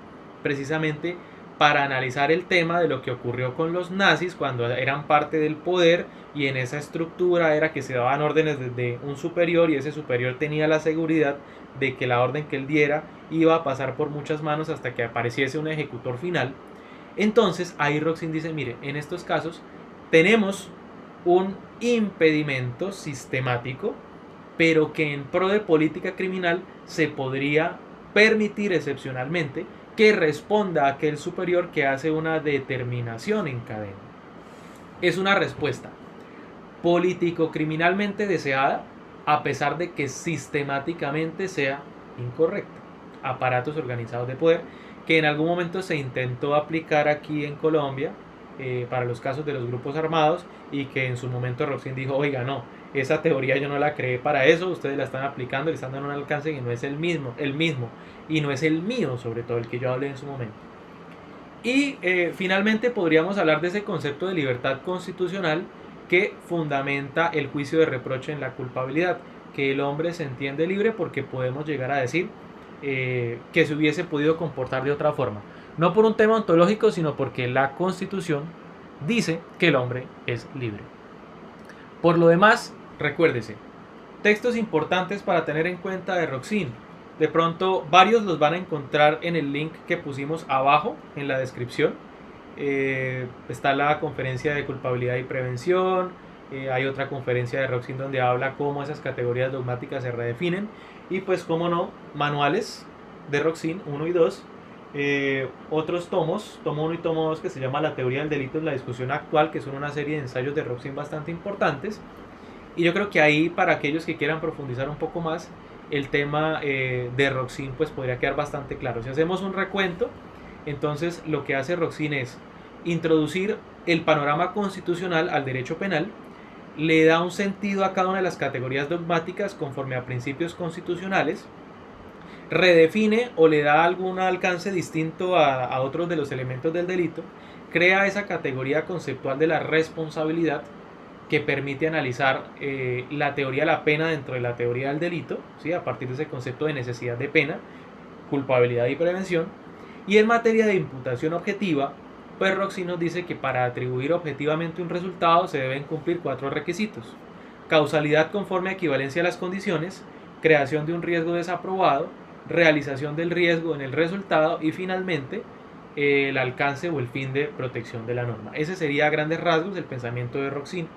[SPEAKER 1] precisamente para analizar el tema de lo que ocurrió con los nazis cuando eran parte del poder, y en esa estructura era que se daban órdenes desde un superior y ese superior tenía la seguridad de que la orden que él diera iba a pasar por muchas manos hasta que apareciese un ejecutor final. Entonces ahí Roxin dice, mire, en estos casos tenemos un impedimento sistemático, pero que en pro de política criminal se podría permitir excepcionalmente que responda a aquel superior que hace una determinación en cadena. Es una respuesta político-criminalmente deseada, a pesar de que sistemáticamente sea incorrecta. Aparatos organizados de poder que en algún momento se intentó aplicar aquí en Colombia para los casos de los grupos armados, y que en su momento Roxin dijo, oiga, no, esa teoría yo no la creé para eso, ustedes la están aplicando, le están dando un alcance que no es el mismo, y no es el mío, sobre todo el que yo hablé en su momento. Y finalmente podríamos hablar de ese concepto de libertad constitucional que fundamenta el juicio de reproche en la culpabilidad, que el hombre se entiende libre porque podemos llegar a decir que se hubiese podido comportar de otra forma. No por un tema ontológico, sino porque la Constitución dice que el hombre es libre. Por lo demás, recuérdese, textos importantes para tener en cuenta de Roxin. De pronto varios los van a encontrar en el link que pusimos abajo en la descripción. Está la conferencia de culpabilidad y prevención. Hay otra conferencia de Roxin donde habla cómo esas categorías dogmáticas se redefinen. Y pues, cómo no, manuales de Roxin 1 y 2. Otros tomos, tomo 1 y tomo 2, que se llama La teoría del delito en la discusión actual, que son una serie de ensayos de Roxin bastante importantes. Y yo creo que ahí, para aquellos que quieran profundizar un poco más, el tema de Roxin pues podría quedar bastante claro. Si hacemos un recuento, entonces lo que hace Roxin es introducir el panorama constitucional al derecho penal, le da un sentido a cada una de las categorías dogmáticas conforme a principios constitucionales, redefine o le da algún alcance distinto a otros de los elementos del delito, crea esa categoría conceptual de la responsabilidad que permite analizar la teoría de la pena dentro de la teoría del delito, ¿sí? A partir de ese concepto de necesidad de pena, culpabilidad y prevención. Y en materia de imputación objetiva, pues Roxin nos dice que para atribuir objetivamente un resultado se deben cumplir 4 requisitos: causalidad conforme a equivalencia a las condiciones, creación de un riesgo desaprobado, realización del riesgo en el resultado y finalmente el alcance o el fin de protección de la norma. Ese sería a grandes rasgos el pensamiento de Roxin,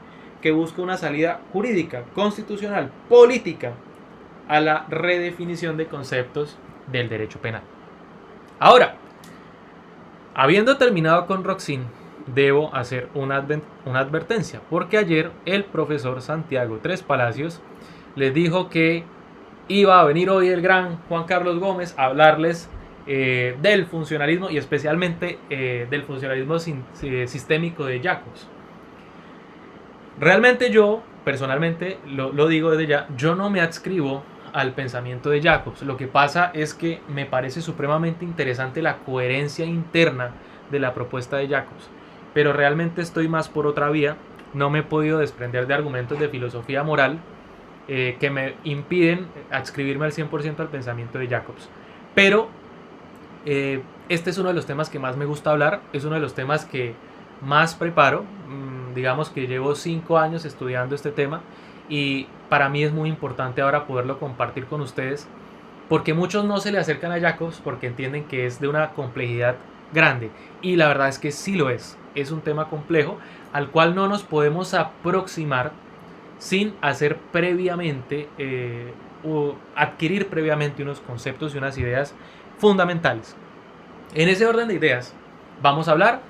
[SPEAKER 1] que busca una salida jurídica, constitucional, política a la redefinición de conceptos del derecho penal. Ahora, habiendo terminado con Roxin, debo hacer una advertencia, porque ayer el profesor Santiago Tres Palacios les dijo que iba a venir hoy el gran Juan Carlos Gómez a hablarles del funcionalismo, y especialmente del funcionalismo sistémico de Jacobs. Realmente yo, personalmente, lo digo desde ya, yo no me adscribo al pensamiento de Jacobs. Lo que pasa es que me parece supremamente interesante la coherencia interna de la propuesta de Jacobs, pero realmente estoy más por otra vía. No me he podido desprender de argumentos de filosofía moral que me impiden adscribirme al 100% al pensamiento de Jacobs. Pero este es uno de los temas que más me gusta hablar, es uno de los temas que más preparo. Digamos que llevo 5 años estudiando este tema, y para mí es muy importante ahora poderlo compartir con ustedes, porque muchos no se le acercan a Jacobs porque entienden que es de una complejidad grande, y la verdad es que sí lo es un tema complejo al cual no nos podemos aproximar sin hacer previamente o adquirir previamente unos conceptos y unas ideas fundamentales. En ese orden de ideas vamos a hablar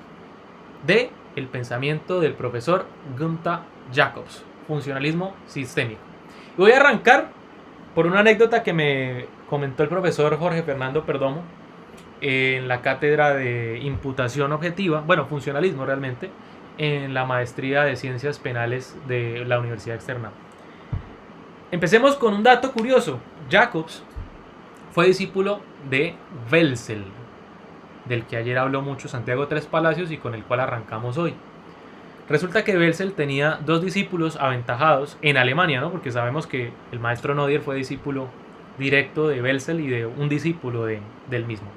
[SPEAKER 1] de el pensamiento del profesor Gunther Jacobs, funcionalismo sistémico. Y voy a arrancar por una anécdota que me comentó el profesor Jorge Fernando Perdomo en la cátedra de imputación objetiva, bueno, funcionalismo realmente, en la maestría de ciencias penales de la Universidad Externado. Empecemos con un dato curioso. Jacobs fue discípulo de Welzel, del que ayer habló mucho Santiago Tres Palacios y con el cual arrancamos hoy. Resulta que Welzel tenía 2 discípulos aventajados en Alemania, ¿no? Porque sabemos que el maestro Nodier fue discípulo directo de Welzel y de un discípulo del mismo.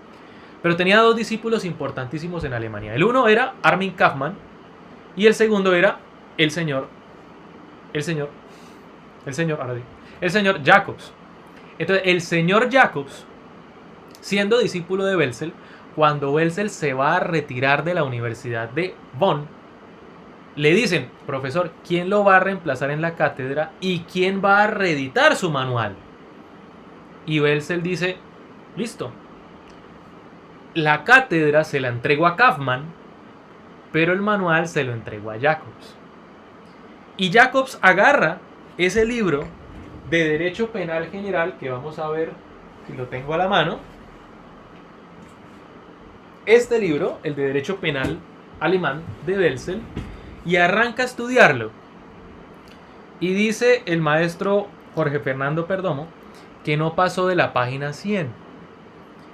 [SPEAKER 1] Pero tenía 2 discípulos importantísimos en Alemania. El uno era Armin Kaufmann y el segundo era el señor Jacobs. Entonces, el señor Jacobs, siendo discípulo de Welzel, cuando Welzel se va a retirar de la Universidad de Bonn, le dicen, profesor, ¿quién lo va a reemplazar en la cátedra y quién va a reeditar su manual? Y Welzel dice, listo, la cátedra se la entrego a Kaufmann, pero el manual se lo entregó a Jacobs. Y Jacobs agarra ese libro de Derecho Penal General, que vamos a ver si lo tengo a la mano. Este libro, el de Derecho Penal alemán de Welzel, y arranca a estudiarlo. Y dice el maestro Jorge Fernando Perdomo que no pasó de la página 100.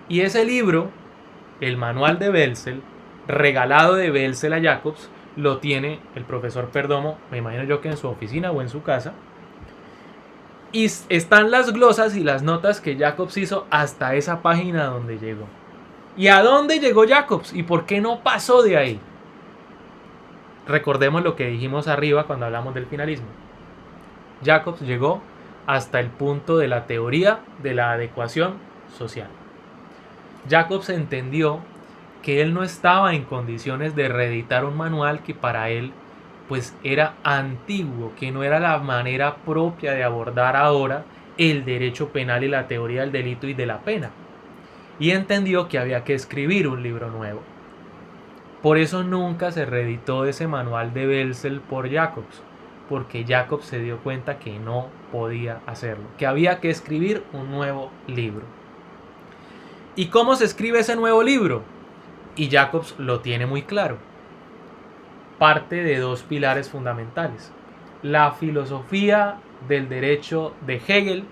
[SPEAKER 1] Y ese libro, el manual de Welzel, regalado de Welzel a Jacobs, lo tiene el profesor Perdomo, me imagino yo que en su oficina o en su casa. Y están las glosas y las notas que Jacobs hizo hasta esa página donde llegó. ¿Y a dónde llegó Jacobs? ¿Y por qué no pasó de ahí? Recordemos lo que dijimos arriba cuando hablamos del finalismo. Jacobs llegó hasta el punto de la teoría de la adecuación social. Jacobs entendió que él no estaba en condiciones de reeditar un manual que para él pues era antiguo, que no era la manera propia de abordar ahora el derecho penal y la teoría del delito y de la pena. Y entendió que había que escribir un libro nuevo. Por eso nunca se reeditó ese manual de Welzel por Jacobs, porque Jacobs se dio cuenta que no podía hacerlo, que había que escribir un nuevo libro. ¿Y cómo se escribe ese nuevo libro? Y Jacobs lo tiene muy claro. Parte de dos pilares fundamentales: la filosofía del derecho de Hegel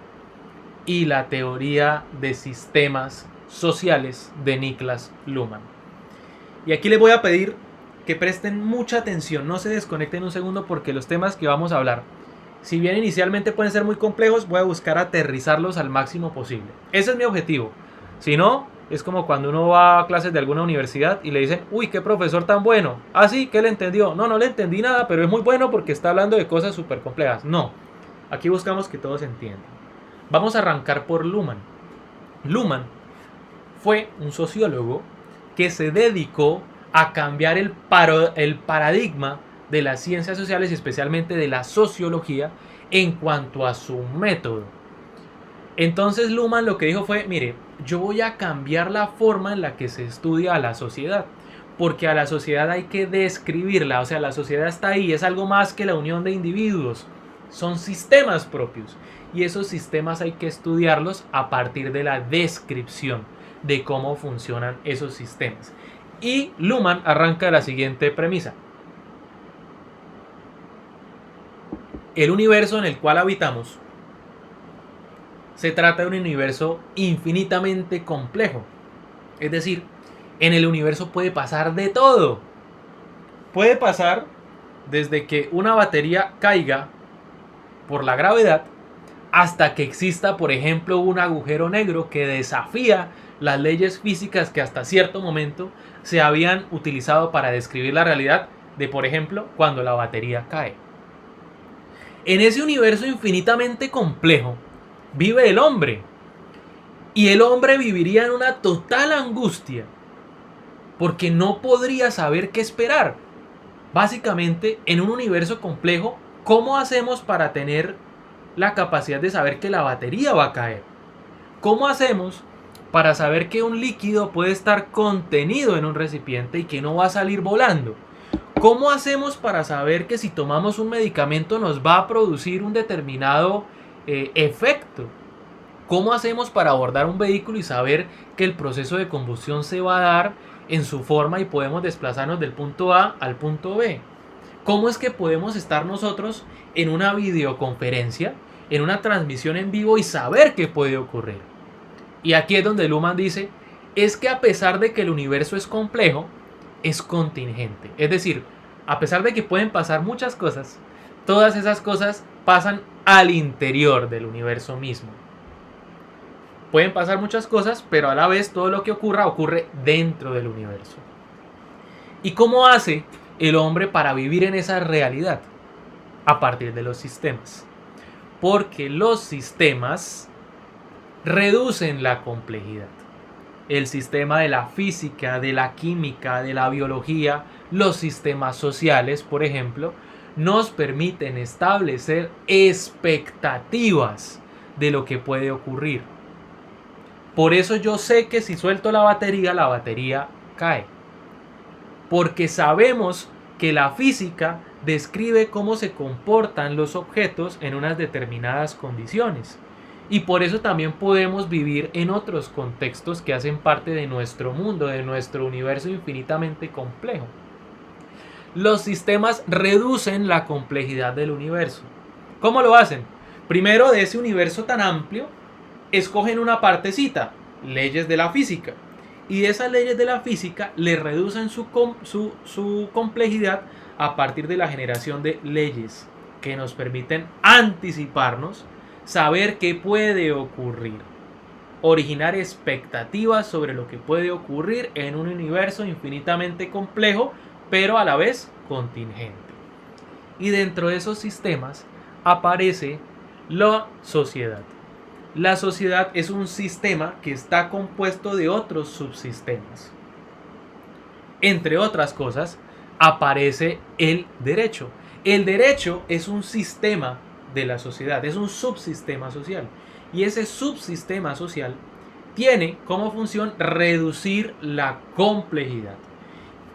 [SPEAKER 1] y la teoría de sistemas sociales de Niklas Luhmann. Y aquí les voy a pedir que presten mucha atención, no se desconecten un segundo, porque los temas que vamos a hablar, si bien inicialmente pueden ser muy complejos, voy a buscar aterrizarlos al máximo posible. Ese es mi objetivo. Si no, es como cuando uno va a clases de alguna universidad y le dicen, uy, qué profesor tan bueno. Ah, sí, ¿qué le entendió? No, no le entendí nada, pero es muy bueno porque está hablando de cosas súper complejas. No, aquí buscamos que todos entiendan. Vamos a arrancar por Luhmann. Luhmann fue un sociólogo que se dedicó a cambiar el paradigma de las ciencias sociales y especialmente de la sociología en cuanto a su método. Entonces Luhmann lo que dijo fue, mire, yo voy a cambiar la forma en la que se estudia a la sociedad, porque a la sociedad hay que describirla, o sea, la sociedad está ahí, es algo más que la unión de individuos, son sistemas propios, y esos sistemas hay que estudiarlos a partir de la descripción de cómo funcionan esos sistemas. Y Luhmann arranca la siguiente premisa: el universo en el cual habitamos se trata de un universo infinitamente complejo. Es decir, en el universo puede pasar de todo. Puede pasar desde que una batería caiga por la gravedad hasta que exista, por ejemplo, un agujero negro que desafía las leyes físicas que hasta cierto momento se habían utilizado para describir la realidad de, por ejemplo, cuando la batería cae. En ese universo infinitamente complejo vive el hombre. Y el hombre viviría en una total angustia porque no podría saber qué esperar. Básicamente, en un universo complejo, ¿cómo hacemos para tener la capacidad de saber que la batería va a caer? ¿Cómo hacemos para saber que un líquido puede estar contenido en un recipiente y que no va a salir volando? ¿Cómo hacemos para saber que si tomamos un medicamento nos va a producir un determinado efecto? ¿Cómo hacemos para abordar un vehículo y saber que el proceso de combustión se va a dar en su forma y podemos desplazarnos del punto A al punto B? ¿Cómo es que podemos estar nosotros en una videoconferencia, en una transmisión en vivo y saber qué puede ocurrir? Y aquí es donde Luhmann dice, es que a pesar de que el universo es complejo, es contingente. Es decir, a pesar de que pueden pasar muchas cosas, todas esas cosas pasan al interior del universo mismo. Pueden pasar muchas cosas, pero a la vez todo lo que ocurra ocurre dentro del universo. ¿Y cómo hace el hombre para vivir en esa realidad? A partir de los sistemas. Porque los sistemas reducen la complejidad. el sistema de la física, de la química, de la biología, los sistemas sociales, por ejemplo, nos permiten establecer expectativas de lo que puede ocurrir. Por eso yo sé que si suelto la batería cae. Porque sabemos que la física describe cómo se comportan los objetos en unas determinadas condiciones. Y por eso también podemos vivir en otros contextos que hacen parte de nuestro mundo, de nuestro universo infinitamente complejo. Los sistemas reducen la complejidad del universo. ¿Cómo lo hacen? Primero, de ese universo tan amplio, escogen una partecita, leyes de la física. Y esas leyes de la física le reducen su complejidad a partir de la generación de leyes que nos permiten anticiparnos, saber qué puede ocurrir, originar expectativas sobre lo que puede ocurrir en un universo infinitamente complejo, pero a la vez contingente. Y dentro de esos sistemas aparece la sociedad. La sociedad es un sistema que está compuesto de otros subsistemas. Entre otras cosas, aparece el derecho. El derecho es un sistema de la sociedad, es un subsistema social. Y ese subsistema social tiene como función reducir la complejidad.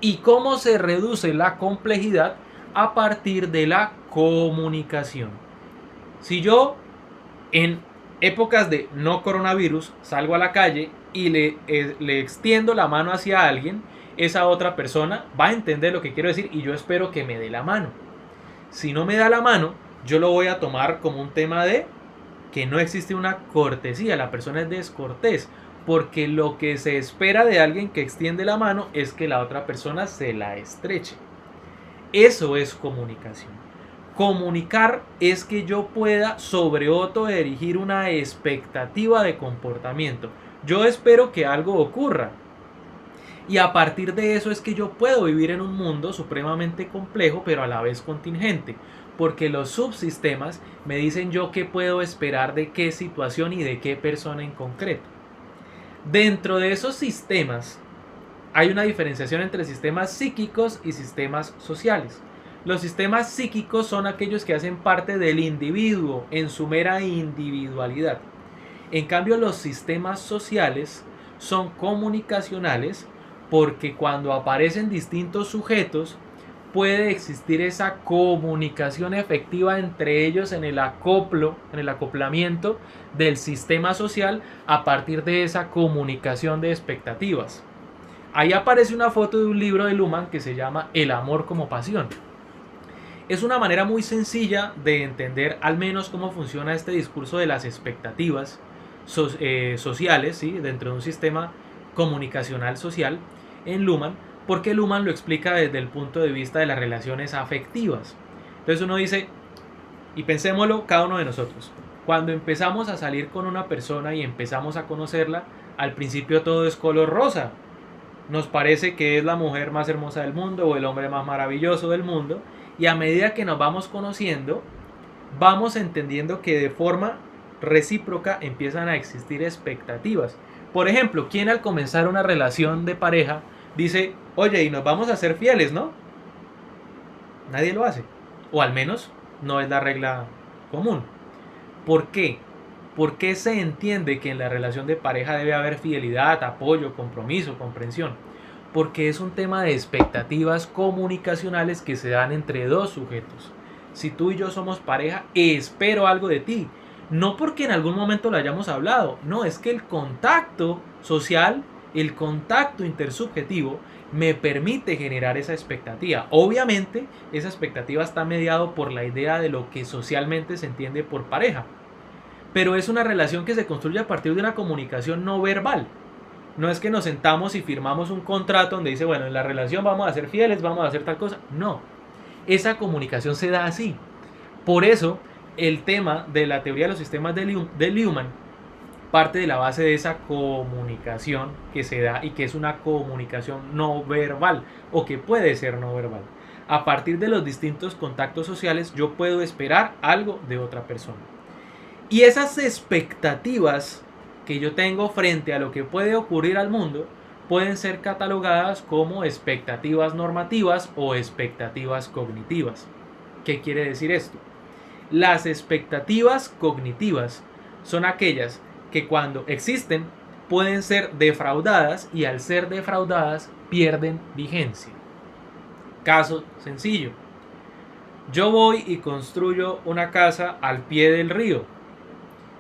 [SPEAKER 1] ¿Y cómo se reduce la complejidad? A partir de la comunicación. Si yo en épocas de no coronavirus salgo a la calle y le extiendo la mano hacia alguien, esa otra persona va a entender lo que quiero decir y yo espero que me dé la mano. Si no me da la mano, yo lo voy a tomar como un tema de que no existe una cortesía, la persona es descortés, porque lo que se espera de alguien que extiende la mano es que la otra persona se la estreche. Eso es comunicación. Comunicar es que yo pueda sobre otro dirigir una expectativa de comportamiento. Yo espero que algo ocurra. Y a partir de eso es que yo puedo vivir en un mundo supremamente complejo, pero a la vez contingente. Porque los subsistemas me dicen yo qué puedo esperar de qué situación y de qué persona en concreto. Dentro de esos sistemas hay una diferenciación entre sistemas psíquicos y sistemas sociales. Los sistemas psíquicos son aquellos que hacen parte del individuo en su mera individualidad. En cambio, los sistemas sociales son comunicacionales porque cuando aparecen distintos sujetos puede existir esa comunicación efectiva entre ellos en el acoplo, en el acoplamiento del sistema social a partir de esa comunicación de expectativas. Ahí aparece una foto de un libro de Luhmann que se llama El amor como pasión. Es una manera muy sencilla de entender al menos cómo funciona este discurso de las expectativas sociales, ¿sí? Dentro de un sistema comunicacional social en Luhmann, porque Luhmann lo explica desde el punto de vista de las relaciones afectivas. Entonces uno dice, y pensémoslo cada uno de nosotros, cuando empezamos a salir con una persona y empezamos a conocerla, al principio todo es color rosa. Nos parece que es la mujer más hermosa del mundo o el hombre más maravilloso del mundo, y a medida que nos vamos conociendo, vamos entendiendo que de forma recíproca empiezan a existir expectativas. Por ejemplo, ¿quién al comenzar una relación de pareja dice, oye, y nos vamos a ser fieles, ¿no? Nadie lo hace, o al menos no es la regla común. ¿Por qué? ¿Por qué se entiende que en la relación de pareja debe haber fidelidad, apoyo, compromiso, comprensión? Porque es un tema de expectativas comunicacionales que se dan entre dos sujetos. Si tú y yo somos pareja, espero algo de ti. No porque en algún momento lo hayamos hablado, no, es que el contacto social, el contacto intersubjetivo me permite generar esa expectativa. Obviamente, esa expectativa está mediado por la idea de lo que socialmente se entiende por pareja. Pero es una relación que se construye a partir de una comunicación no verbal. No es que nos sentamos y firmamos un contrato donde dice, bueno, en la relación vamos a ser fieles, vamos a hacer tal cosa. No, esa comunicación se da así. Por eso, el tema de la teoría de los sistemas de Luhmann parte de la base de esa comunicación que se da y que es una comunicación no verbal o que puede ser no verbal. A partir de los distintos contactos sociales yo puedo esperar algo de otra persona. Y esas expectativas que yo tengo frente a lo que puede ocurrir al mundo pueden ser catalogadas como expectativas normativas o expectativas cognitivas. ¿Qué quiere decir esto? Las expectativas cognitivas son aquellas que cuando existen pueden ser defraudadas y al ser defraudadas pierden vigencia. Caso sencillo. Yo voy y construyo una casa al pie del río.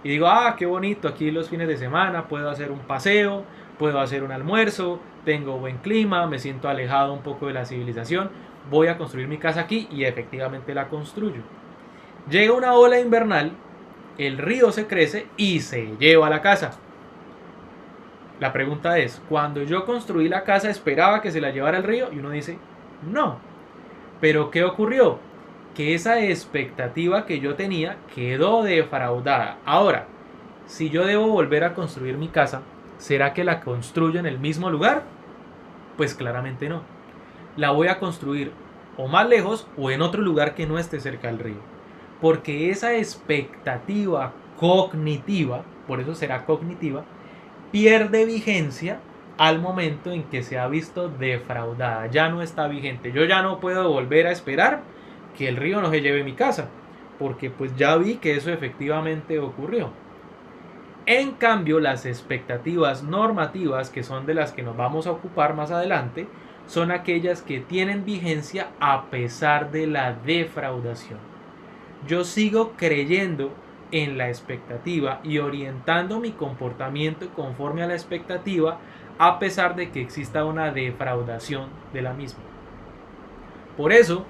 [SPEAKER 1] Y digo, qué bonito, aquí los fines de semana puedo hacer un paseo, puedo hacer un almuerzo, tengo buen clima, me siento alejado un poco de la civilización, voy a construir mi casa aquí y efectivamente la construyo. Llega una ola invernal, el río se crece y se lleva la casa. La pregunta es, cuando yo construí la casa, ¿esperaba que se la llevara el río? Y uno dice, no. ¿Pero qué ocurrió? Que esa expectativa que yo tenía quedó defraudada. Ahora, si yo debo volver a construir mi casa, ¿será que la construyo en el mismo lugar? Pues claramente no. La voy a construir o más lejos o en otro lugar que no esté cerca del río. Porque esa expectativa cognitiva, por eso será cognitiva, pierde vigencia al momento en que se ha visto defraudada. Ya no está vigente. Yo ya no puedo volver a esperar que el río no se lleve mi casa, porque pues ya vi que eso efectivamente ocurrió. En cambio, las expectativas normativas, que son de las que nos vamos a ocupar más adelante, son aquellas que tienen vigencia a pesar de la defraudación. Yo sigo creyendo en la expectativa y orientando mi comportamiento conforme a la expectativa a pesar de que exista una defraudación de la misma. Por eso,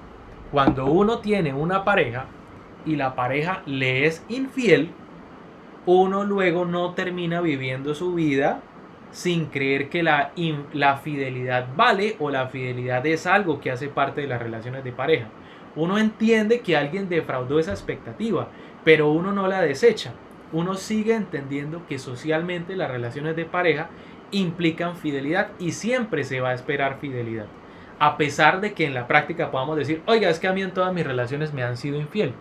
[SPEAKER 1] cuando uno tiene una pareja y la pareja le es infiel, uno luego no termina viviendo su vida sin creer que la fidelidad vale o la fidelidad es algo que hace parte de las relaciones de pareja. Uno entiende que alguien defraudó esa expectativa, pero uno no la desecha. Uno sigue entendiendo que socialmente las relaciones de pareja implican fidelidad y siempre se va a esperar fidelidad. A pesar de que en la práctica podamos decir, oiga, es que a mí en todas mis relaciones me han sido infiel.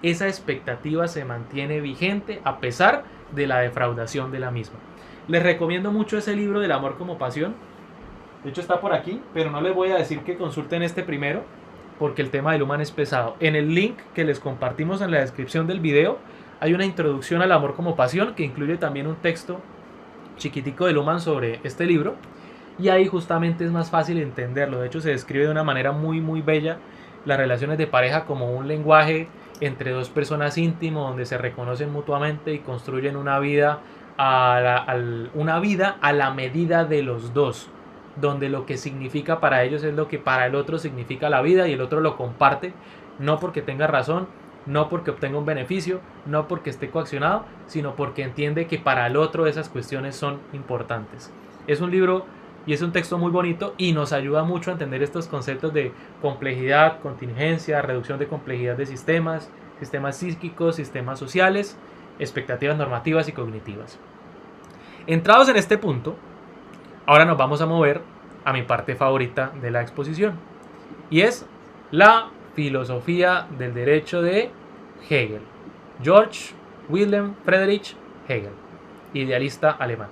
[SPEAKER 1] Esa expectativa se mantiene vigente a pesar de la defraudación de la misma. Les recomiendo mucho ese libro del amor como pasión. De hecho está por aquí, pero no les voy a decir que consulten este primero, porque el tema de Luhmann es pesado. En el link que les compartimos en la descripción del video hay una introducción al amor como pasión que incluye también un texto chiquitico de Luhmann sobre este libro. Y ahí justamente es más fácil entenderlo. De hecho se describe de una manera muy muy bella las relaciones de pareja como un lenguaje entre dos personas íntimo donde se reconocen mutuamente y construyen una vida a la medida de los dos, donde lo que significa para ellos es lo que para el otro significa la vida y el otro lo comparte, no porque tenga razón, no porque obtenga un beneficio, no porque esté coaccionado, sino porque entiende que para el otro esas cuestiones son importantes. Es un libro y es un texto muy bonito y nos ayuda mucho a entender estos conceptos de complejidad, contingencia, reducción de complejidad de sistemas, sistemas psíquicos, sistemas sociales, expectativas normativas y cognitivas. Entrados en este punto, ahora nos vamos a mover a mi parte favorita de la exposición y es la filosofía del derecho de Hegel. George Wilhelm Friedrich Hegel, idealista alemán.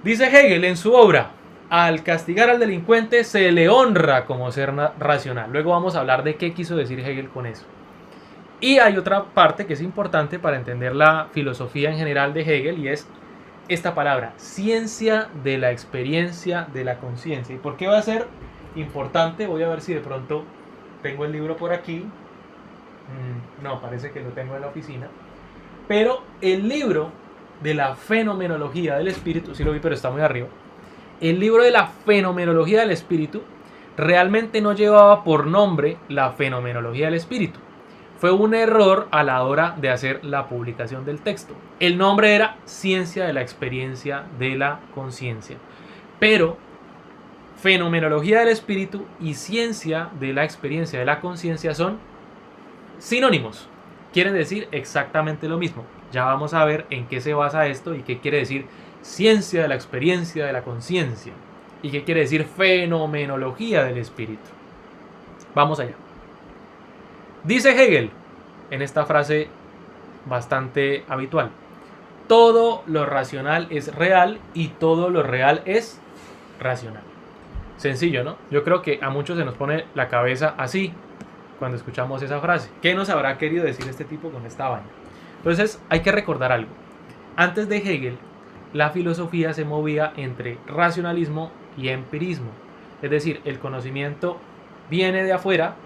[SPEAKER 1] Dice Hegel en su obra, al castigar al delincuente se le honra como ser racional. Luego vamos a hablar de qué quiso decir Hegel con eso. Y hay otra parte que es importante para entender la filosofía en general de Hegel y es esta palabra, ciencia de la experiencia de la conciencia. ¿Y por qué va a ser importante? Voy a ver si de pronto tengo el libro por aquí. No, parece que lo tengo en la oficina. Pero el libro de la fenomenología del espíritu, sí lo vi pero está muy arriba, el libro de la fenomenología del espíritu realmente no llevaba por nombre la fenomenología del espíritu. Fue un error a la hora de hacer la publicación del texto. El nombre era Ciencia de la Experiencia de la Conciencia. Pero fenomenología del espíritu y ciencia de la experiencia de la conciencia son sinónimos. Quieren decir exactamente lo mismo. Ya vamos a ver en qué se basa esto y qué quiere decir ciencia de la experiencia de la conciencia y qué quiere decir fenomenología del espíritu. Vamos allá. Dice Hegel en esta frase bastante habitual: todo lo racional es real y todo lo real es racional. Sencillo, ¿no? Yo creo que a muchos se nos pone la cabeza así cuando escuchamos esa frase. ¿Qué nos habrá querido decir este tipo con esta vaina? Entonces hay que recordar algo. Antes de Hegel, la filosofía se movía entre racionalismo y empirismo. Es decir, el conocimiento viene de afuera,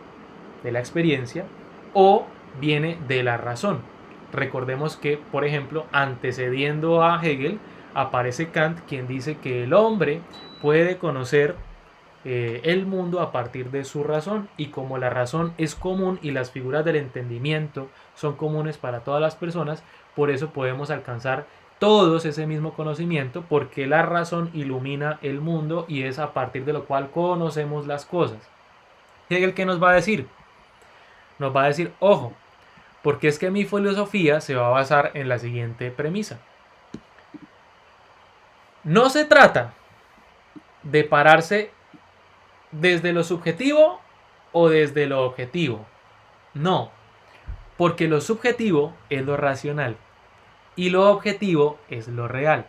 [SPEAKER 1] de la experiencia, o viene de la razón. Recordemos que, por ejemplo, antecediendo a Hegel, aparece Kant, quien dice que el hombre puede conocer el mundo a partir de su razón, y como la razón es común y las figuras del entendimiento son comunes para todas las personas, por eso podemos alcanzar todos ese mismo conocimiento, porque la razón ilumina el mundo y es a partir de lo cual conocemos las cosas. Hegel, ¿qué nos va a decir? Nos va a decir, ojo, porque es que mi filosofía se va a basar en la siguiente premisa. No se trata de pararse desde lo subjetivo o desde lo objetivo. No, porque lo subjetivo es lo racional y lo objetivo es lo real.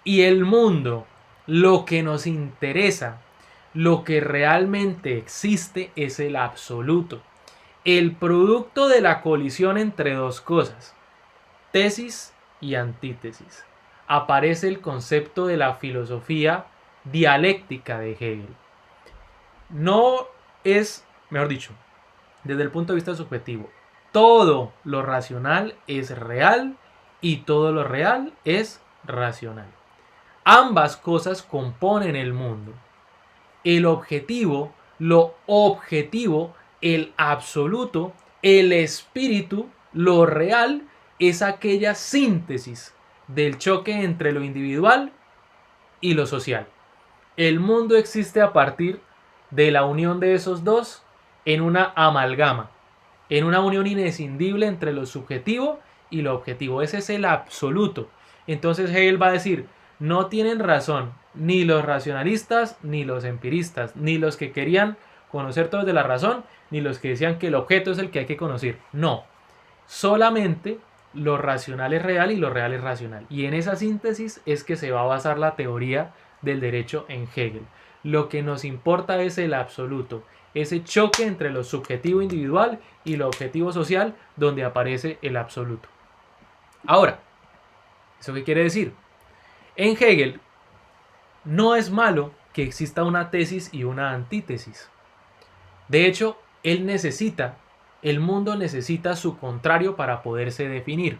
[SPEAKER 1] Y el mundo, lo que nos interesa, lo que realmente existe es el absoluto. El producto de la colisión entre dos cosas, tesis y antítesis. Aparece el concepto de la filosofía dialéctica de Hegel. No es, mejor dicho, desde el punto de vista subjetivo, todo lo racional es real y todo lo real es racional. Ambas cosas componen el mundo. El objetivo, lo objetivo, el absoluto, el espíritu, lo real, es aquella síntesis del choque entre lo individual y lo social. El mundo existe a partir de la unión de esos dos en una amalgama, en una unión inescindible entre lo subjetivo y lo objetivo. Ese es el absoluto. Entonces Hegel va a decir, no tienen razón ni los racionalistas, ni los empiristas, ni los que querían conocer todo desde la razón, ni los que decían que el objeto es el que hay que conocer. No, solamente lo racional es real y lo real es racional. Y en esa síntesis es que se va a basar la teoría del derecho en Hegel. Lo que nos importa es el absoluto, ese choque entre lo subjetivo individual y lo objetivo social, donde aparece el absoluto. Ahora, ¿eso qué quiere decir? En Hegel no es malo que exista una tesis y una antítesis. De hecho, el mundo necesita su contrario para poderse definir.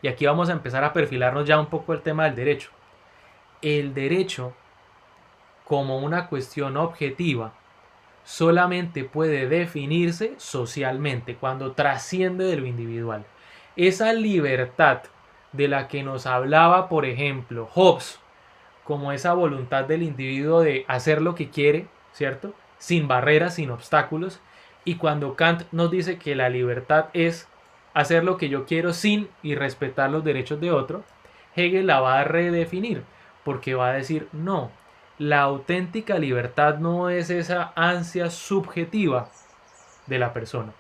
[SPEAKER 1] Y aquí vamos a empezar a perfilarnos ya un poco el tema del derecho. El derecho, como una cuestión objetiva, solamente puede definirse socialmente, cuando trasciende de lo individual. Esa libertad de la que nos hablaba, por ejemplo, Hobbes, como esa voluntad del individuo de hacer lo que quiere, ¿cierto? Sin barreras, sin obstáculos. Y cuando Kant nos dice que la libertad es hacer lo que yo quiero sin y respetar los derechos de otro, Hegel la va a redefinir, porque va a decir, no, la auténtica libertad no es esa ansia subjetiva de la persona,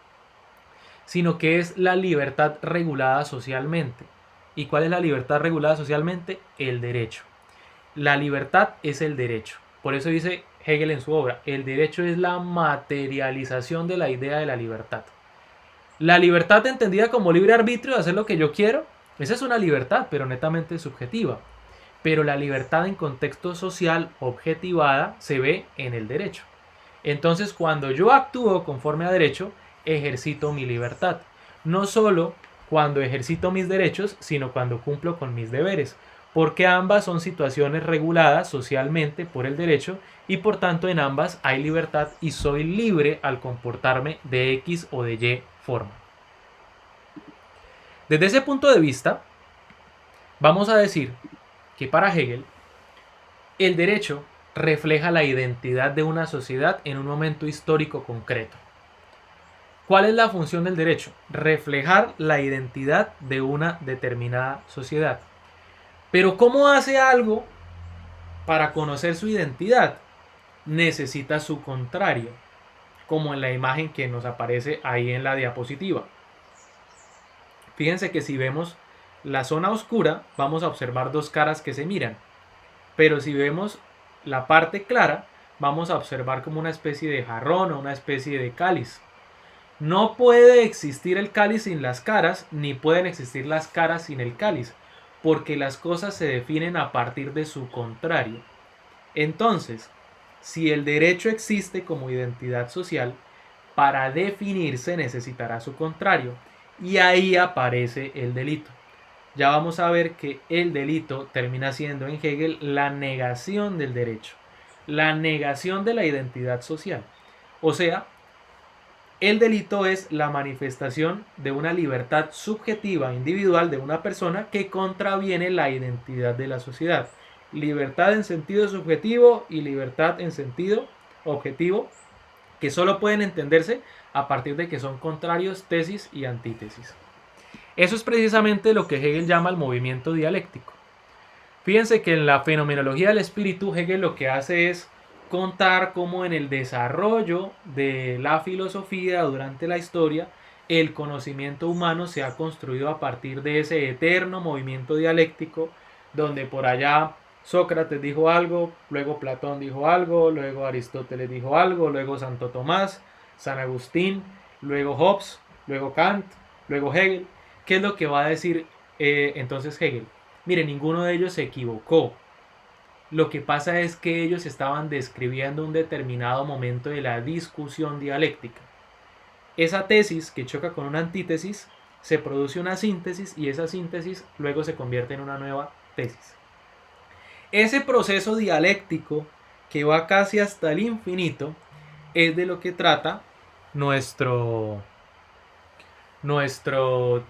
[SPEAKER 1] sino que es la libertad regulada socialmente. ¿Y cuál es la libertad regulada socialmente? El derecho. La libertad es el derecho. Por eso dice Hegel en su obra, el derecho es la materialización de la idea de la libertad. La libertad entendida como libre arbitrio de hacer lo que yo quiero, esa es una libertad, pero netamente subjetiva. Pero la libertad en contexto social objetivada se ve en el derecho. Entonces, cuando yo actúo conforme a derecho, ejercito mi libertad. No solo cuando ejercito mis derechos, sino cuando cumplo con mis deberes, porque ambas son situaciones reguladas socialmente por el derecho y por tanto en ambas hay libertad y soy libre al comportarme de X o de Y forma. Desde ese punto de vista, vamos a decir que para Hegel, el derecho refleja la identidad de una sociedad en un momento histórico concreto. ¿Cuál es la función del derecho? Reflejar la identidad de una determinada sociedad. Pero ¿cómo hace algo para conocer su identidad? Necesita su contrario, como en la imagen que nos aparece ahí en la diapositiva. Fíjense que si vemos la zona oscura, vamos a observar dos caras que se miran. Pero si vemos la parte clara, vamos a observar como una especie de jarrón o una especie de cáliz. No puede existir el cáliz sin las caras, ni pueden existir las caras sin el cáliz, porque las cosas se definen a partir de su contrario. Entonces, si el derecho existe como identidad social, para definirse necesitará su contrario, y ahí aparece el delito. Ya vamos a ver que el delito termina siendo en Hegel la negación del derecho, la negación de la identidad social. O sea, el delito es la manifestación de una libertad subjetiva individual de una persona que contraviene la identidad de la sociedad. Libertad en sentido subjetivo y libertad en sentido objetivo, que solo pueden entenderse a partir de que son contrarios tesis y antítesis. Eso es precisamente lo que Hegel llama el movimiento dialéctico. Fíjense que en la fenomenología del espíritu, Hegel lo que hace es contar cómo en el desarrollo de la filosofía durante la historia, el conocimiento humano se ha construido a partir de ese eterno movimiento dialéctico, donde por allá Sócrates dijo algo, luego Platón dijo algo, luego Aristóteles dijo algo, luego Santo Tomás, San Agustín, luego Hobbes, luego Kant, luego Hegel. ¿Qué es lo que va a decir entonces Hegel? Mire, ninguno de ellos se equivocó. Lo que pasa es que ellos estaban describiendo un determinado momento de la discusión dialéctica. Esa tesis que choca con una antítesis, se produce una síntesis y esa síntesis luego se convierte en una nueva tesis. Ese proceso dialéctico que va casi hasta el infinito es de lo que trata nuestro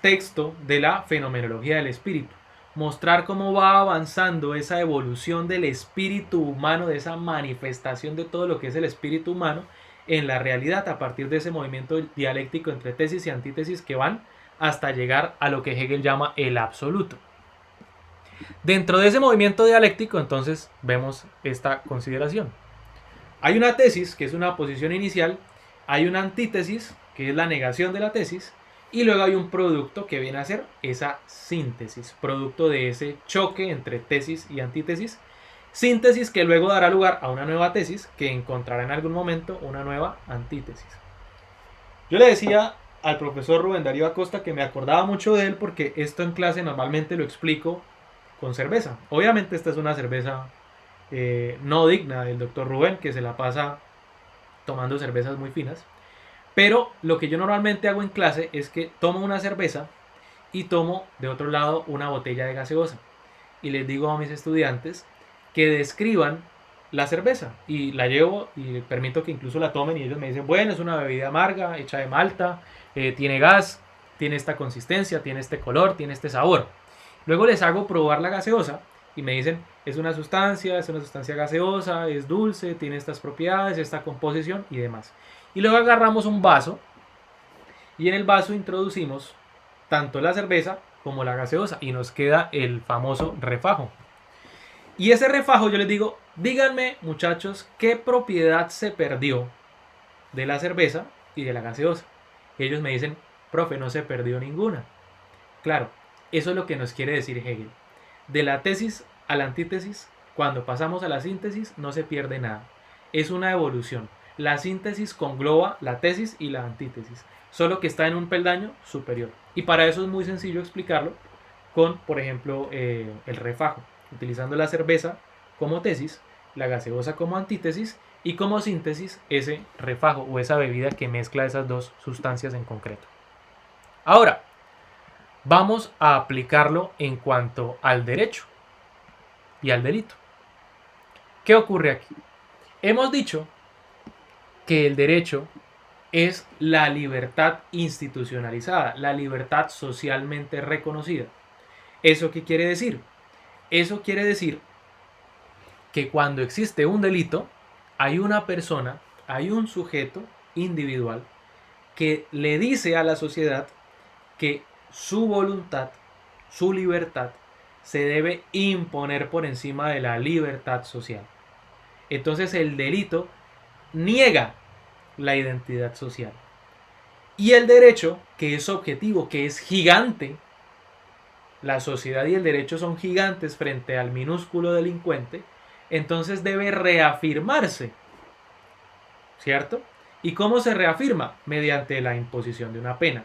[SPEAKER 1] texto de la fenomenología del espíritu. Mostrar cómo va avanzando esa evolución del espíritu humano, de esa manifestación de todo lo que es el espíritu humano en la realidad a partir de ese movimiento dialéctico entre tesis y antítesis que van hasta llegar a lo que Hegel llama el absoluto. Dentro de ese movimiento dialéctico entonces vemos esta consideración. Hay una tesis que es una posición inicial, hay una antítesis que es la negación de la tesis, y luego hay un producto que viene a ser esa síntesis, producto de ese choque entre tesis y antítesis, síntesis que luego dará lugar a una nueva tesis que encontrará en algún momento una nueva antítesis. Yo le decía al profesor Rubén Darío Acosta que me acordaba mucho de él porque esto en clase normalmente lo explico con cerveza. Obviamente esta es una cerveza no digna del doctor Rubén, que se la pasa tomando cervezas muy finas. Pero lo que yo normalmente hago en clase es que tomo una cerveza y tomo de otro lado una botella de gaseosa. Y les digo a mis estudiantes que describan la cerveza. Y la llevo y permito que incluso la tomen y ellos me dicen, bueno, es una bebida amarga, hecha de malta, tiene gas, tiene esta consistencia, tiene este color, tiene este sabor. Luego les hago probar la gaseosa y me dicen, es una sustancia gaseosa, es dulce, tiene estas propiedades, esta composición y demás. Y luego agarramos un vaso y en el vaso introducimos tanto la cerveza como la gaseosa y nos queda el famoso refajo. Y ese refajo yo les digo, díganme muchachos, ¿qué propiedad se perdió de la cerveza y de la gaseosa? Y ellos me dicen, profe, no se perdió ninguna. Claro, eso es lo que nos quiere decir Hegel. De la tesis a la antítesis, cuando pasamos a la síntesis, no se pierde nada. Es una evolución. La síntesis congloba la tesis y la antítesis, solo que está en un peldaño superior. Y para eso es muy sencillo explicarlo con, por ejemplo, el refajo, utilizando la cerveza como tesis, la gaseosa como antítesis y como síntesis ese refajo o esa bebida que mezcla esas dos sustancias en concreto. Ahora, vamos a aplicarlo en cuanto al derecho y al delito. ¿Qué ocurre aquí? Hemos dicho que el derecho es la libertad institucionalizada, la libertad socialmente reconocida. ¿Eso qué quiere decir? Eso quiere decir que cuando existe un delito, hay una persona, hay un sujeto individual que le dice a la sociedad que su voluntad, su libertad, se debe imponer por encima de la libertad social. Entonces el delito niega la identidad social. Y el derecho, que es objetivo, que es gigante, la sociedad y el derecho son gigantes frente al minúsculo delincuente, entonces debe reafirmarse, ¿cierto? ¿Y cómo se reafirma? Mediante la imposición de una pena,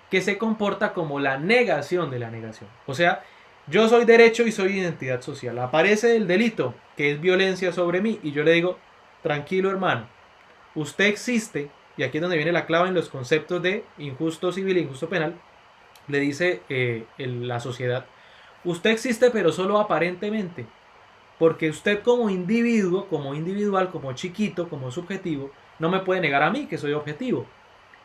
[SPEAKER 1] que se comporta como la negación de la negación. O sea, yo soy derecho y soy identidad social. Aparece el delito, que es violencia sobre mí, y yo le digo, tranquilo hermano, usted existe, y aquí es donde viene la clave en los conceptos de injusto civil e injusto penal, le dice la sociedad, usted existe pero solo aparentemente, porque usted como individuo, como individual, como chiquito, como subjetivo, no me puede negar a mí que soy objetivo.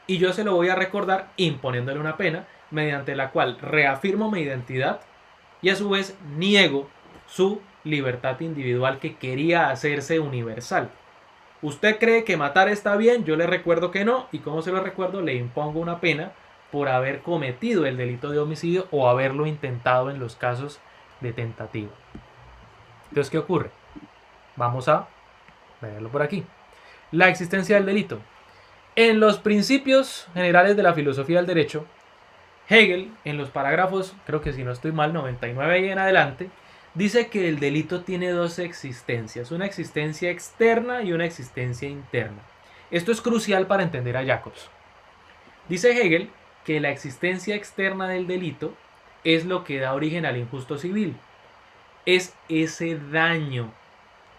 [SPEAKER 1] Y yo se lo voy a recordar imponiéndole una pena mediante la cual reafirmo mi identidad y a su vez niego su libertad individual que quería hacerse universal. Usted cree que matar está bien, yo le recuerdo que no, y como se lo recuerdo, le impongo una pena por haber cometido el delito de homicidio o haberlo intentado en los casos de tentativa. Entonces, ¿qué ocurre? Vamos a verlo por aquí. La existencia del delito. En los principios generales de la filosofía del derecho, Hegel, en los parágrafos, creo que si no estoy mal, 99 y en adelante, dice que el delito tiene dos existencias, una existencia externa y una existencia interna. Esto es crucial para entender a Jacobs. Dice Hegel que la existencia externa del delito es lo que da origen al injusto civil. Es ese daño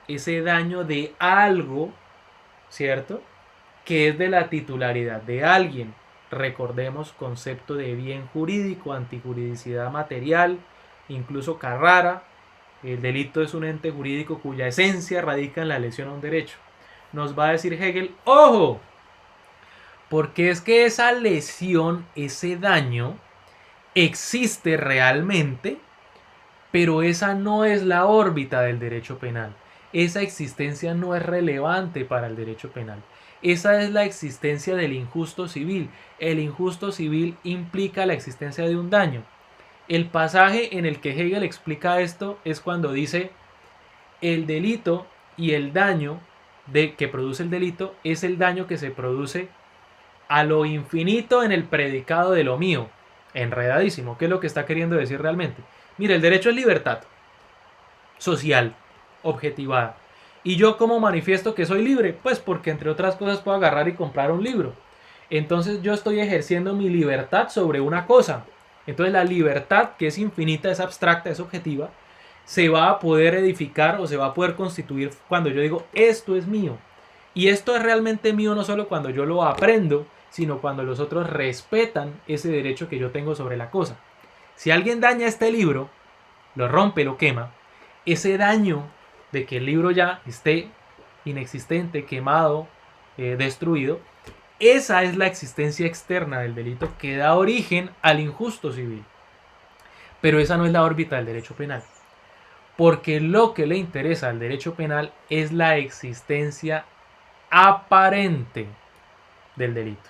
[SPEAKER 1] de algo, ¿cierto?, que es de la titularidad de alguien. Recordemos concepto de bien jurídico, antijuridicidad material, incluso Carrara. El delito es un ente jurídico cuya esencia radica en la lesión a un derecho. Nos va a decir Hegel, ¡ojo! Porque es que esa lesión, ese daño, existe realmente, pero esa no es la órbita del derecho penal. Esa existencia no es relevante para el derecho penal. Esa es la existencia del injusto civil. El injusto civil implica la existencia de un daño. El pasaje en el que Hegel explica esto es cuando dice el delito y el daño que produce el delito es el daño que se produce a lo infinito en el predicado de lo mío. Enredadísimo. ¿Qué es lo que está queriendo decir realmente? Mire, el derecho es libertad social, objetivada. ¿Y yo cómo manifiesto que soy libre? Pues porque entre otras cosas puedo agarrar y comprar un libro. Entonces yo estoy ejerciendo mi libertad sobre una cosa. Entonces la libertad, que es infinita, es abstracta, es objetiva, se va a poder edificar o se va a poder constituir cuando yo digo esto es mío. Y esto es realmente mío no solo cuando yo lo aprendo, sino cuando los otros respetan ese derecho que yo tengo sobre la cosa. Si alguien daña este libro, lo rompe, lo quema, ese daño de que el libro ya esté inexistente, quemado, destruido, esa es la existencia externa del delito que da origen al injusto civil. Pero esa no es la órbita del derecho penal. Porque lo que le interesa al derecho penal es la existencia aparente del delito.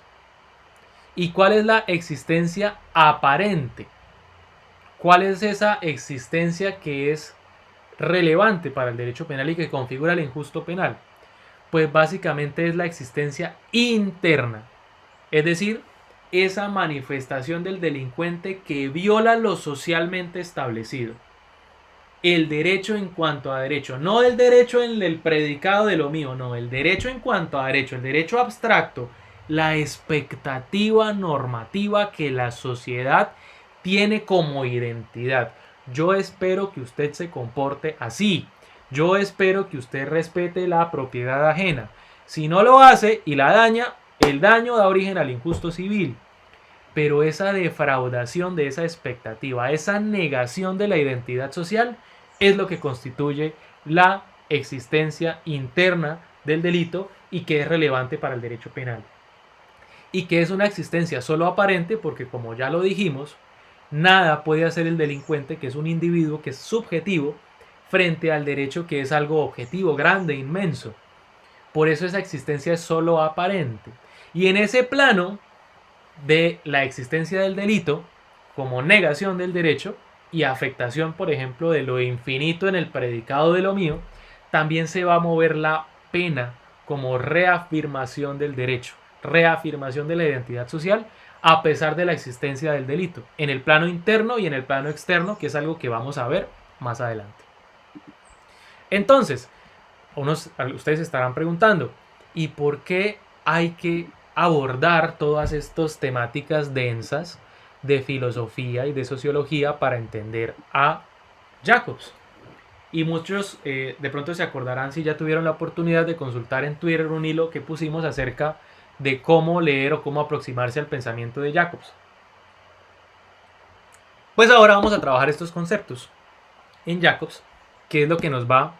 [SPEAKER 1] ¿Y cuál es la existencia aparente? ¿Cuál es esa existencia que es relevante para el derecho penal y que configura el injusto penal? Pues básicamente es la existencia interna, es decir, esa manifestación del delincuente que viola lo socialmente establecido. El derecho en cuanto a derecho, no el derecho en el predicado de lo mío, no, el derecho en cuanto a derecho, el derecho abstracto, la expectativa normativa que la sociedad tiene como identidad. Yo espero que usted se comporte así. Yo espero que usted respete la propiedad ajena. Si no lo hace y la daña, el daño da origen al injusto civil. Pero esa defraudación de esa expectativa, esa negación de la identidad social, es lo que constituye la existencia interna del delito y que es relevante para el derecho penal. Y que es una existencia solo aparente porque, como ya lo dijimos, nada puede hacer el delincuente, que es un individuo que es subjetivo, frente al derecho que es algo objetivo, grande, inmenso. Por eso esa existencia es solo aparente. Y en ese plano de la existencia del delito, como negación del derecho y afectación, por ejemplo, de lo infinito en el predicado de lo mío, también se va a mover la pena como reafirmación del derecho, reafirmación de la identidad social, a pesar de la existencia del delito, en el plano interno y en el plano externo, que es algo que vamos a ver más adelante. Entonces, ustedes estarán preguntando, ¿y por qué hay que abordar todas estas temáticas densas de filosofía y de sociología para entender a Jacobs? Y muchos de pronto se acordarán, si ya tuvieron la oportunidad de consultar en Twitter un hilo que pusimos acerca de cómo leer o cómo aproximarse al pensamiento de Jacobs. Pues ahora vamos a trabajar estos conceptos en Jacobs, que es lo que nos va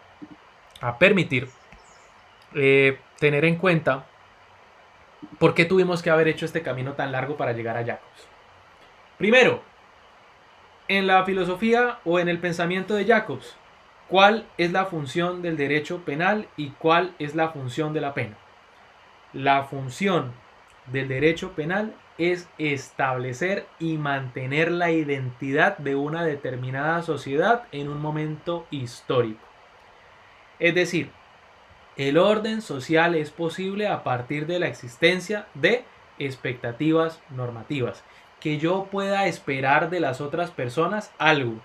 [SPEAKER 1] a permitir tener en cuenta por qué tuvimos que haber hecho este camino tan largo para llegar a Jacobs. Primero, en la filosofía o en el pensamiento de Jacobs, ¿cuál es la función del derecho penal y cuál es la función de la pena? La función del derecho penal es establecer y mantener la identidad de una determinada sociedad en un momento histórico. Es decir, el orden social es posible a partir de la existencia de expectativas normativas. Que yo pueda esperar de las otras personas algo,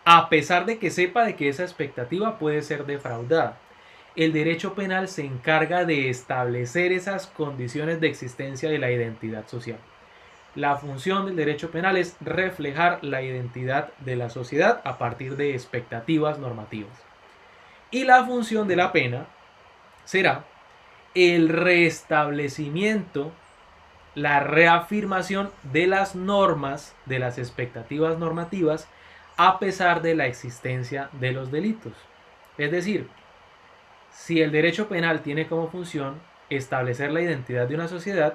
[SPEAKER 1] a pesar de que sepa de que esa expectativa puede ser defraudada. El derecho penal se encarga de establecer esas condiciones de existencia de la identidad social. La función del derecho penal es reflejar la identidad de la sociedad a partir de expectativas normativas. Y la función de la pena será el restablecimiento, la reafirmación de las normas, de las expectativas normativas, a pesar de la existencia de los delitos. Es decir, si el derecho penal tiene como función establecer la identidad de una sociedad,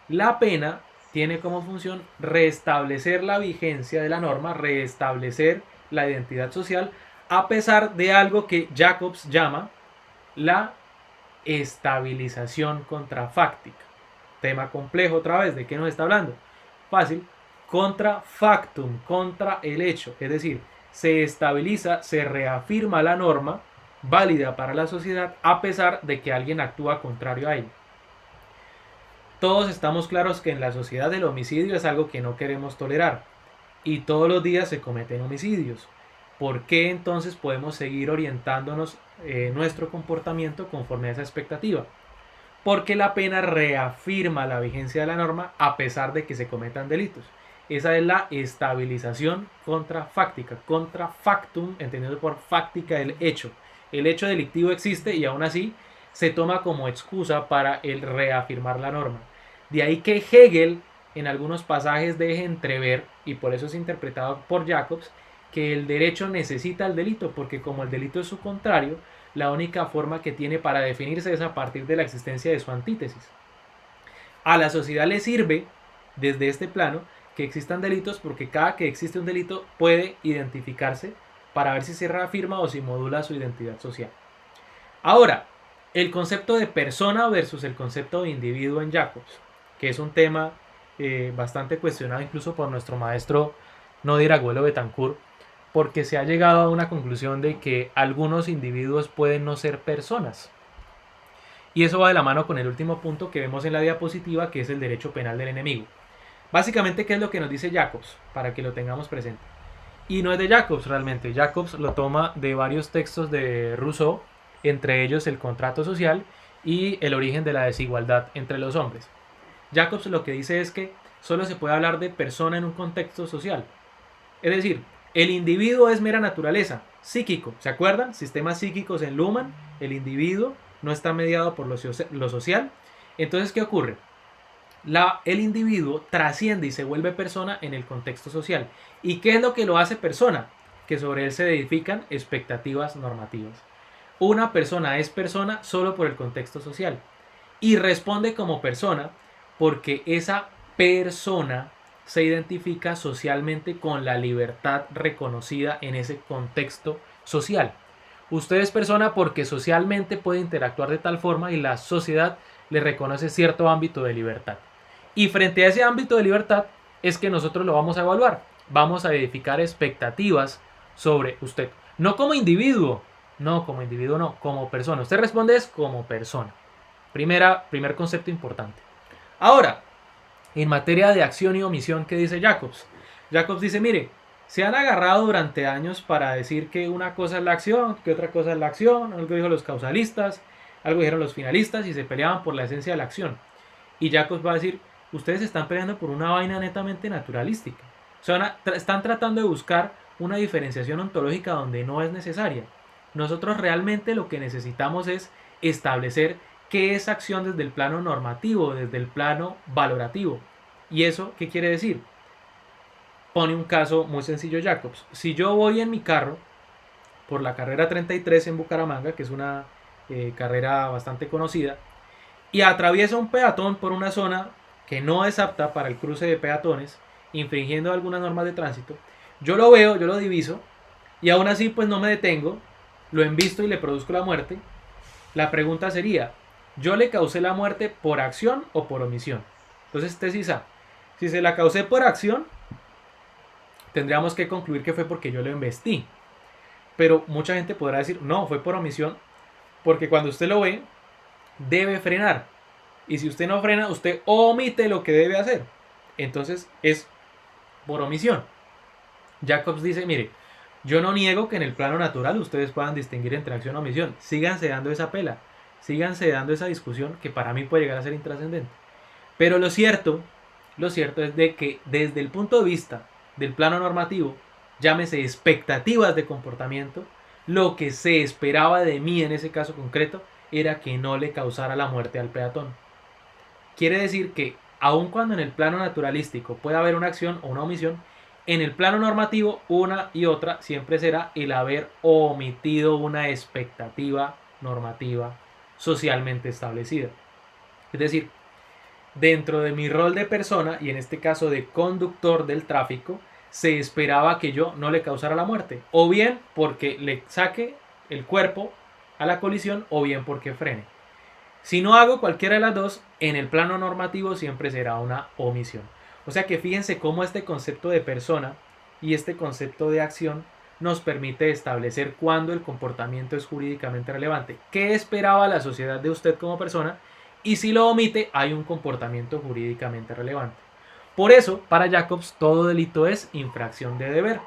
[SPEAKER 1] la pena tiene como función restablecer la vigencia de la norma, restablecer la identidad social, a pesar de algo que Jacobs llama la estabilización contrafáctica. Tema complejo otra vez, ¿de qué nos está hablando? Fácil, contra factum, contra el hecho, es decir, se estabiliza, se reafirma la norma válida para la sociedad a pesar de que alguien actúa contrario a ella. Todos estamos claros que en la sociedad el homicidio es algo que no queremos tolerar y todos los días se cometen homicidios. ¿Por qué entonces podemos seguir orientándonos nuestro comportamiento conforme a esa expectativa? Porque la pena reafirma la vigencia de la norma a pesar de que se cometan delitos. Esa es la estabilización contrafáctica, contra factum, entendido por fáctica el hecho. El hecho delictivo existe y aún así se toma como excusa para el reafirmar la norma. De ahí que Hegel en algunos pasajes deje entrever, y por eso es interpretado por Jacobs, que el derecho necesita el delito, porque como el delito es su contrario, la única forma que tiene para definirse es a partir de la existencia de su antítesis. A la sociedad le sirve, desde este plano, que existan delitos, porque cada que existe un delito puede identificarse para ver si se reafirma o si modula su identidad social. Ahora, el concepto de persona versus el concepto de individuo en Jacobs, que es un tema bastante cuestionado incluso por nuestro maestro Nodir Agüelo Betancourt, porque se ha llegado a una conclusión de que algunos individuos pueden no ser personas. Y eso va de la mano con el último punto que vemos en la diapositiva, que es el derecho penal del enemigo. Básicamente, ¿qué es lo que nos dice Jacobs? Para que lo tengamos presente. Y no es de Jacobs realmente. Jacobs lo toma de varios textos de Rousseau, entre ellos El contrato social y El origen de la desigualdad entre los hombres. Jacobs lo que dice es que solo se puede hablar de persona en un contexto social. Es decir, el individuo es mera naturaleza, psíquico. ¿Se acuerdan? Sistemas psíquicos en Luhmann. El individuo no está mediado por lo social. Entonces, ¿qué ocurre? El individuo trasciende y se vuelve persona en el contexto social. ¿Y qué es lo que lo hace persona? Que sobre él se edifican expectativas normativas. Una persona es persona solo por el contexto social. Y responde como persona porque esa persona se identifica socialmente con la libertad reconocida en ese contexto social. Usted es persona porque socialmente puede interactuar de tal forma y la sociedad le reconoce cierto ámbito de libertad. Y frente a ese ámbito de libertad es que nosotros lo vamos a evaluar. Vamos a edificar expectativas sobre usted. No como individuo, no, como persona. Usted responde es como persona. Primer concepto importante. Ahora, En materia de acción y omisión, ¿qué dice Jacobs? Jacobs dice, mire, se han agarrado durante años para decir que una cosa es la acción, que otra cosa es la acción, algo dijeron los causalistas, algo dijeron los finalistas y se peleaban por la esencia de la acción. Y Jacobs va a decir, ustedes están peleando por una vaina netamente naturalística. O sea, están tratando de buscar una diferenciación ontológica donde no es necesaria. Nosotros realmente lo que necesitamos es establecer qué es acción desde el plano normativo, desde el plano valorativo. ¿Y eso qué quiere decir? Pone un caso muy sencillo Jacobs. Si yo voy en mi carro por la carrera 33 en Bucaramanga, que es una carrera bastante conocida, y atravieso un peatón por una zona que no es apta para el cruce de peatones, infringiendo algunas normas de tránsito, yo lo veo, yo lo diviso, y aún así pues no me detengo, lo embisto y le produzco la muerte. La pregunta sería, ¿yo le causé la muerte por acción o por omisión? Entonces, tesis A. Si se la causé por acción, tendríamos que concluir que fue porque yo lo embestí. Pero mucha gente podrá decir, no, fue por omisión, porque cuando usted lo ve, debe frenar. Y si usted no frena, usted omite lo que debe hacer. Entonces, es por omisión. Jacobs dice, mire, yo no niego que en el plano natural ustedes puedan distinguir entre acción y omisión. Síganse dando esa pela. Síganse dando esa discusión que para mí puede llegar a ser intrascendente. Pero lo cierto es de que desde el punto de vista del plano normativo, llámese expectativas de comportamiento, lo que se esperaba de mí en ese caso concreto era que no le causara la muerte al peatón. Quiere decir que aun cuando en el plano naturalístico pueda haber una acción o una omisión, en el plano normativo una y otra siempre será el haber omitido una expectativa normativa socialmente establecida. Es decir, dentro de mi rol de persona, y en este caso de conductor del tráfico, se esperaba que yo no le causara la muerte, o bien porque le saque el cuerpo a la colisión, o bien porque frene. Si no hago cualquiera de las dos, en el plano normativo siempre será una omisión. O sea que fíjense cómo este concepto de persona y este concepto de acción nos permite establecer cuándo el comportamiento es jurídicamente relevante. ¿Qué esperaba la sociedad de usted como persona? Y si lo omite, hay un comportamiento jurídicamente relevante. Por eso, para Jacobs, todo delito es infracción de deber.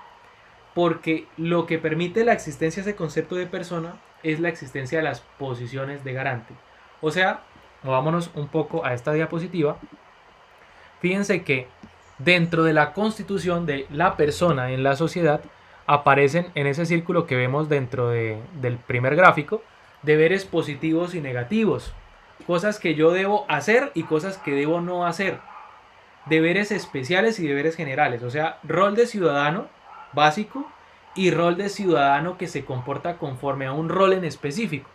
[SPEAKER 1] Porque lo que permite la existencia de ese concepto de persona es la existencia de las posiciones de garante. O sea, movámonos un poco a esta diapositiva. Fíjense que dentro de la constitución de la persona en la sociedad aparecen en ese círculo que vemos dentro del primer gráfico deberes positivos y negativos, cosas que yo debo hacer y cosas que debo no hacer, deberes especiales y deberes generales, o sea, rol de ciudadano básico y rol de ciudadano que se comporta conforme a un rol en específico.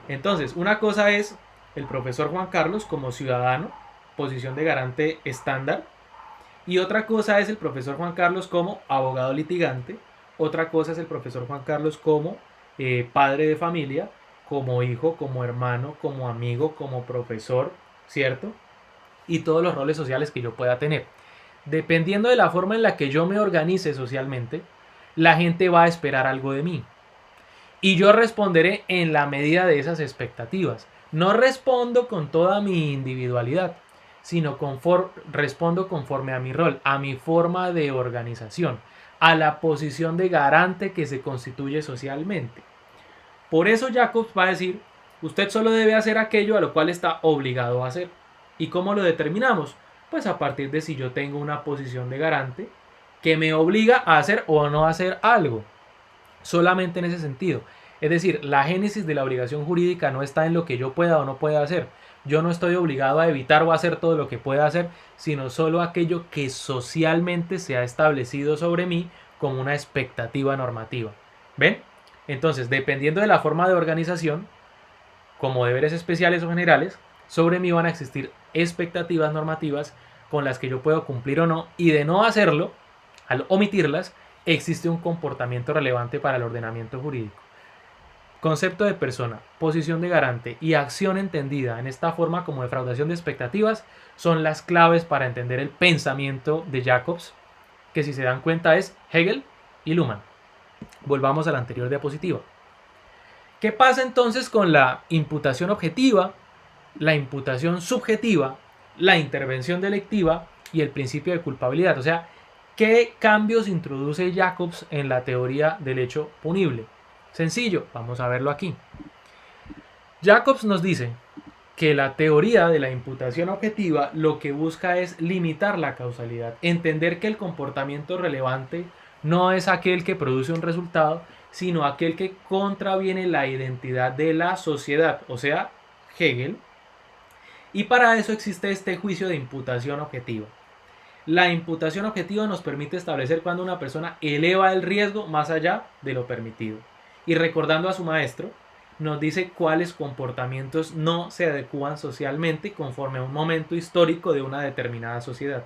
[SPEAKER 1] Entonces, una cosa es el profesor Juan Carlos como ciudadano, posición de garante estándar, y otra cosa es el profesor Juan Carlos como abogado litigante, otra cosa es el profesor Juan Carlos como padre de familia, como hijo, como hermano, como amigo, como profesor, ¿cierto? Y todos los roles sociales que yo pueda tener. Dependiendo de la forma en la que yo me organice socialmente, la gente va a esperar algo de mí. Y yo responderé en la medida de esas expectativas. No respondo con toda mi individualidad, sino respondo conforme a mi rol, a mi forma de organización, a la posición de garante que se constituye socialmente. Por eso Jacobs va a decir, usted solo debe hacer aquello a lo cual está obligado a hacer. ¿Y cómo lo determinamos? Pues a partir de si yo tengo una posición de garante que me obliga a hacer o no hacer algo. Solamente en ese sentido. Es decir, la génesis de la obligación jurídica no está en lo que yo pueda o no pueda hacer. Yo no estoy obligado a evitar o a hacer todo lo que pueda hacer, sino solo aquello que socialmente se ha establecido sobre mí como una expectativa normativa. ¿Ven? Entonces, dependiendo de la forma de organización, como deberes especiales o generales, sobre mí van a existir expectativas normativas con las que yo puedo cumplir o no, y de no hacerlo, al omitirlas, existe un comportamiento relevante para el ordenamiento jurídico. Concepto de persona, posición de garante y acción entendida en esta forma como defraudación de expectativas son las claves para entender el pensamiento de Jacobs, que si se dan cuenta es Hegel y Luhmann. Volvamos a la anterior diapositiva. ¿Qué pasa entonces con la imputación objetiva, la imputación subjetiva la intervención delictiva y el principio de culpabilidad. O sea, ¿qué cambios introduce Jacobs en la teoría del hecho punible? Sencillo, vamos a verlo aquí. Jacobs nos dice que la teoría de la imputación objetiva lo que busca es limitar la causalidad, entender que el comportamiento relevante no es aquel que produce un resultado, sino aquel que contraviene la identidad de la sociedad, o sea, Hegel, y para eso existe este juicio de imputación objetiva. La imputación objetiva nos permite establecer cuando una persona eleva el riesgo más allá de lo permitido. Y recordando a su maestro, nos dice cuáles comportamientos no se adecúan socialmente conforme a un momento histórico de una determinada sociedad.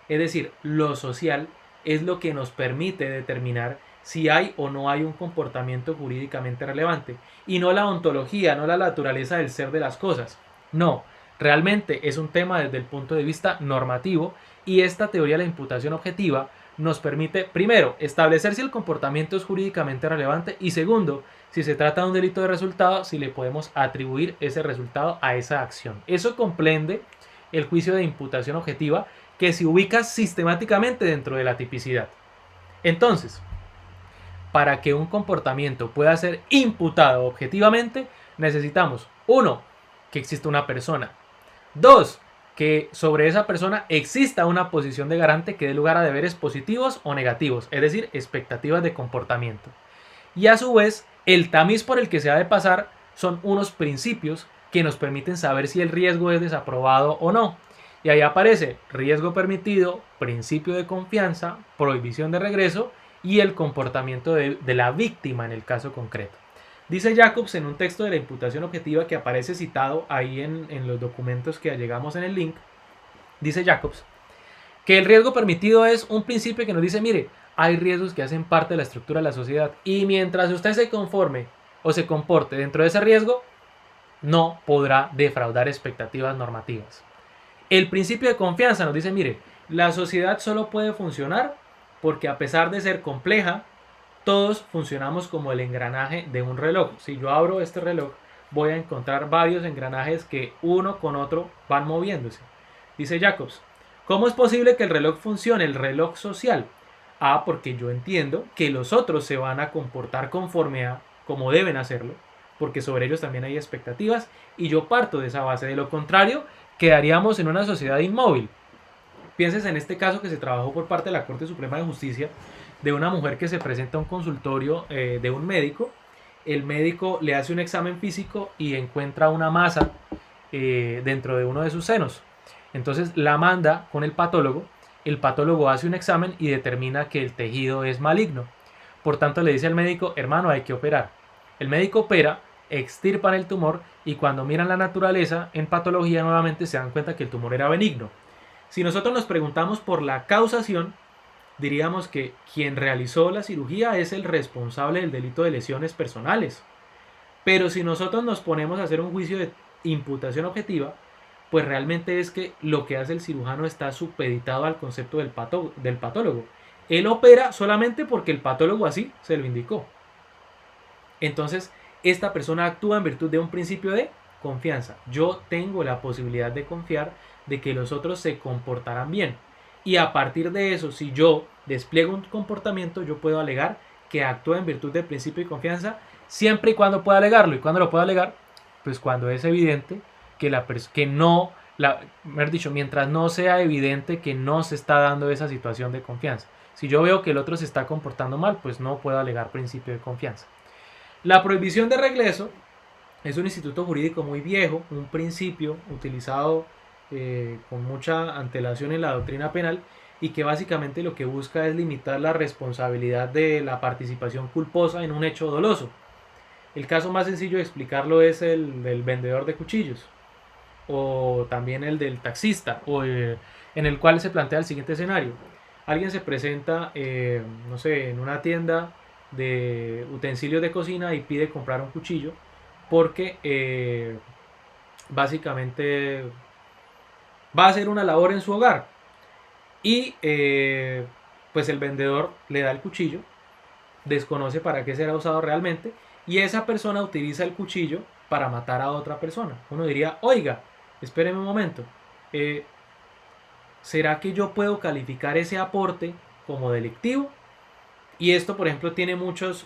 [SPEAKER 1] Es decir, lo social es lo que nos permite determinar si hay o no hay un comportamiento jurídicamente relevante, y no la ontología, no la naturaleza del ser de las cosas. No, realmente es un tema desde el punto de vista normativo, y esta teoría de la imputación objetiva nos permite, primero, establecer si el comportamiento es jurídicamente relevante, y segundo, si se trata de un delito de resultado, si le podemos atribuir ese resultado a esa acción. Eso comprende el juicio de imputación objetiva, que se ubica sistemáticamente dentro de la tipicidad. Entonces, para que un comportamiento pueda ser imputado objetivamente, necesitamos, 1, que exista una persona. 2, que sobre esa persona exista una posición de garante que dé lugar a deberes positivos o negativos, es decir, expectativas de comportamiento. Y a su vez, el tamiz por el que se ha de pasar son unos principios que nos permiten saber si el riesgo es desaprobado o no. Y ahí aparece riesgo permitido, principio de confianza, prohibición de regreso y el comportamiento de la víctima en el caso concreto. Dice Jacobs en un texto de la imputación objetiva que aparece citado ahí en los documentos que llegamos en el link, dice Jacobs que el riesgo permitido es un principio que nos dice, mire, hay riesgos que hacen parte de la estructura de la sociedad, y mientras usted se conforme o se comporte dentro de ese riesgo, no podrá defraudar expectativas normativas. El principio de confianza nos dice, mire, la sociedad solo puede funcionar porque a pesar de ser compleja, todos funcionamos como el engranaje de un reloj. Si yo abro este reloj, voy a encontrar varios engranajes que uno con otro van moviéndose. Dice Jacobs, ¿cómo es posible que el reloj funcione, el reloj social? Porque yo entiendo que los otros se van a comportar conforme a como deben hacerlo, porque sobre ellos también hay expectativas, y yo parto de esa base. De lo contrario, quedaríamos en una sociedad inmóvil. Pienses en este caso que se trabajó por parte de la Corte Suprema de Justicia, de una mujer que se presenta a un consultorio de un médico. El médico le hace un examen físico y encuentra una masa dentro de uno de sus senos. Entonces la manda con el patólogo hace un examen y determina que el tejido es maligno. Por tanto le dice al médico, hermano, hay que operar. El médico opera, extirpan el tumor, y cuando miran la naturaleza en patología nuevamente se dan cuenta que el tumor era benigno. Si nosotros nos preguntamos por la causación, diríamos que quien realizó la cirugía es el responsable del delito de lesiones personales. Pero si nosotros nos ponemos a hacer un juicio de imputación objetiva, pues realmente es que lo que hace el cirujano está supeditado al concepto del patólogo. Él opera solamente porque el patólogo así se lo indicó. Entonces, esta persona actúa en virtud de un principio de confianza. Yo tengo la posibilidad de confiar de que los otros se comportarán bien. Y a partir de eso, si yo despliego un comportamiento, yo puedo alegar que actúa en virtud del principio de confianza, siempre y cuando pueda alegarlo. ¿Y cuándo lo puedo alegar? Pues cuando es evidente mejor dicho, mientras no sea evidente que no se está dando esa situación de confianza. Si yo veo que el otro se está comportando mal, pues no puedo alegar principio de confianza. La prohibición de regreso es un instituto jurídico muy viejo, un principio utilizado con mucha antelación en la doctrina penal, y que básicamente lo que busca es limitar la responsabilidad de la participación culposa en un hecho doloso. El caso más sencillo de explicarlo es el del vendedor de cuchillos, o también el del taxista, en el cual se plantea el siguiente escenario. Alguien se presenta, no sé, en una tienda de utensilios de cocina y pide comprar un cuchillo porque básicamente va a hacer una labor en su hogar, y pues el vendedor le da el cuchillo, desconoce para qué será usado realmente, y esa persona utiliza el cuchillo para matar a otra persona. Uno diría, oiga, espéreme un momento, ¿será que yo puedo calificar ese aporte como delictivo? Y esto, por ejemplo, tiene muchos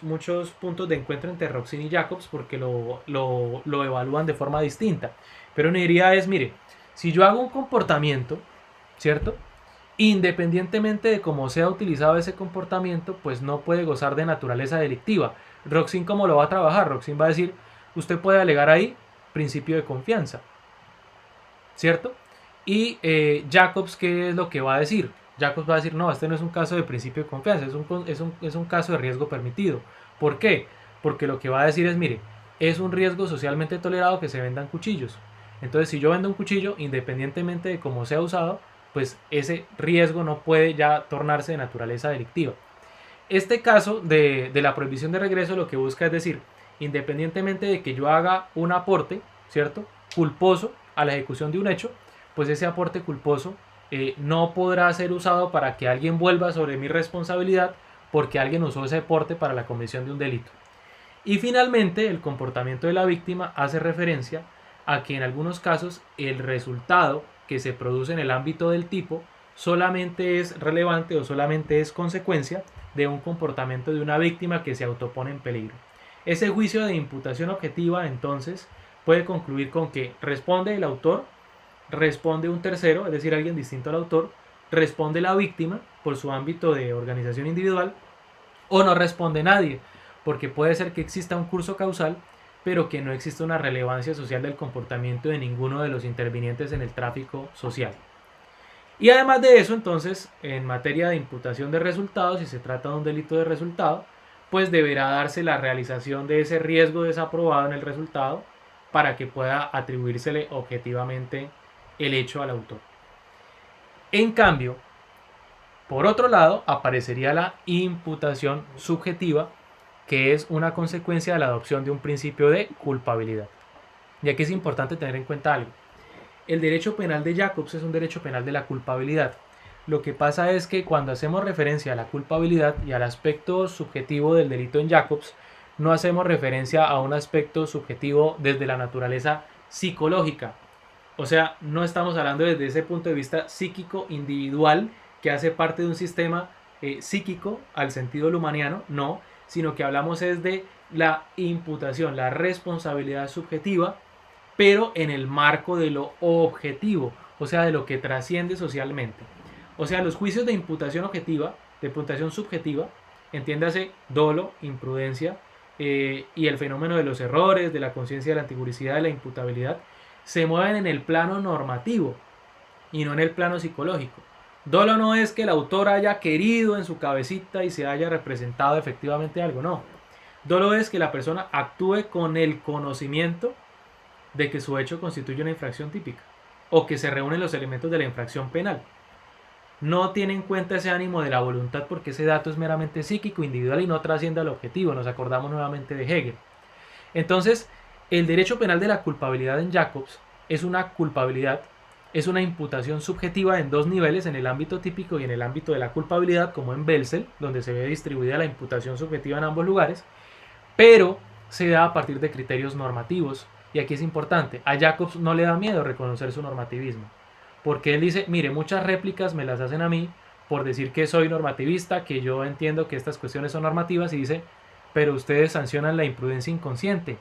[SPEAKER 1] puntos de encuentro entre Roxin y Jacobs porque lo evalúan de forma distinta. Pero una idea es, mire, si yo hago un comportamiento, ¿cierto? Independientemente de cómo sea utilizado ese comportamiento, pues no puede gozar de naturaleza delictiva. Roxin, ¿cómo lo va a trabajar? Roxin va a decir, usted puede alegar ahí principio de confianza, ¿cierto? Y Jacobs, ¿qué es lo que va a decir? Jacobs va a decir, no, este no es un caso de principio de confianza, es un caso de riesgo permitido. ¿Por qué? Porque lo que va a decir es, mire, es un riesgo socialmente tolerado que se vendan cuchillos. Entonces, si yo vendo un cuchillo, independientemente de cómo sea usado, pues ese riesgo no puede ya tornarse de naturaleza delictiva. Este caso de la prohibición de regreso lo que busca es decir, independientemente de que yo haga un aporte, ¿cierto?, culposo a la ejecución de un hecho, pues ese aporte culposo no podrá ser usado para que alguien vuelva sobre mi responsabilidad porque alguien usó ese aporte para la comisión de un delito. Y finalmente, el comportamiento de la víctima hace referencia a que en algunos casos el resultado que se produce en el ámbito del tipo solamente es relevante o solamente es consecuencia de un comportamiento de una víctima que se autopone en peligro. Ese juicio de imputación objetiva entonces puede concluir con que responde el autor, responde un tercero, es decir, alguien distinto al autor, responde la víctima por su ámbito de organización individual o no responde nadie, porque puede ser que exista un curso causal pero que no existe una relevancia social del comportamiento de ninguno de los intervinientes en el tráfico social. Y además de eso, entonces, en materia de imputación de resultados, si se trata de un delito de resultado, pues deberá darse la realización de ese riesgo desaprobado en el resultado para que pueda atribuírsele objetivamente el hecho al autor. En cambio, por otro lado, aparecería la imputación subjetiva, que es una consecuencia de la adopción de un principio de culpabilidad. Y aquí es importante tener en cuenta algo. El derecho penal de Jacobs es un derecho penal de la culpabilidad. Lo que pasa es que cuando hacemos referencia a la culpabilidad y al aspecto subjetivo del delito en Jacobs, no hacemos referencia a un aspecto subjetivo desde la naturaleza psicológica. O sea, no estamos hablando desde ese punto de vista psíquico individual que hace parte de un sistema psíquico al sentido lumaniano, no, sino que hablamos es de la imputación, la responsabilidad subjetiva, pero en el marco de lo objetivo, o sea, de lo que trasciende socialmente. O sea, los juicios de imputación objetiva, de imputación subjetiva, entiéndase dolo, imprudencia y el fenómeno de los errores, de la conciencia de la antijuricidad, de la imputabilidad, se mueven en el plano normativo y no en el plano psicológico. Dolo no es que el autor haya querido en su cabecita y se haya representado efectivamente algo, no. Dolo es que la persona actúe con el conocimiento de que su hecho constituye una infracción típica o que se reúnen los elementos de la infracción penal. No tiene en cuenta ese ánimo de la voluntad porque ese dato es meramente psíquico, individual y no trasciende al objetivo. Nos acordamos nuevamente de Hegel. Entonces, el derecho penal de la culpabilidad en Jacobs es una culpabilidad, es una imputación subjetiva en dos niveles, en el ámbito típico y en el ámbito de la culpabilidad, como en Welsel, donde se ve distribuida la imputación subjetiva en ambos lugares, pero se da a partir de criterios normativos. Y aquí es importante, a Jacobs no le da miedo reconocer su normativismo, porque él dice, mire, muchas réplicas me las hacen a mí por decir que soy normativista, que yo entiendo que estas cuestiones son normativas, y dice, pero ustedes sancionan la imprudencia inconsciente,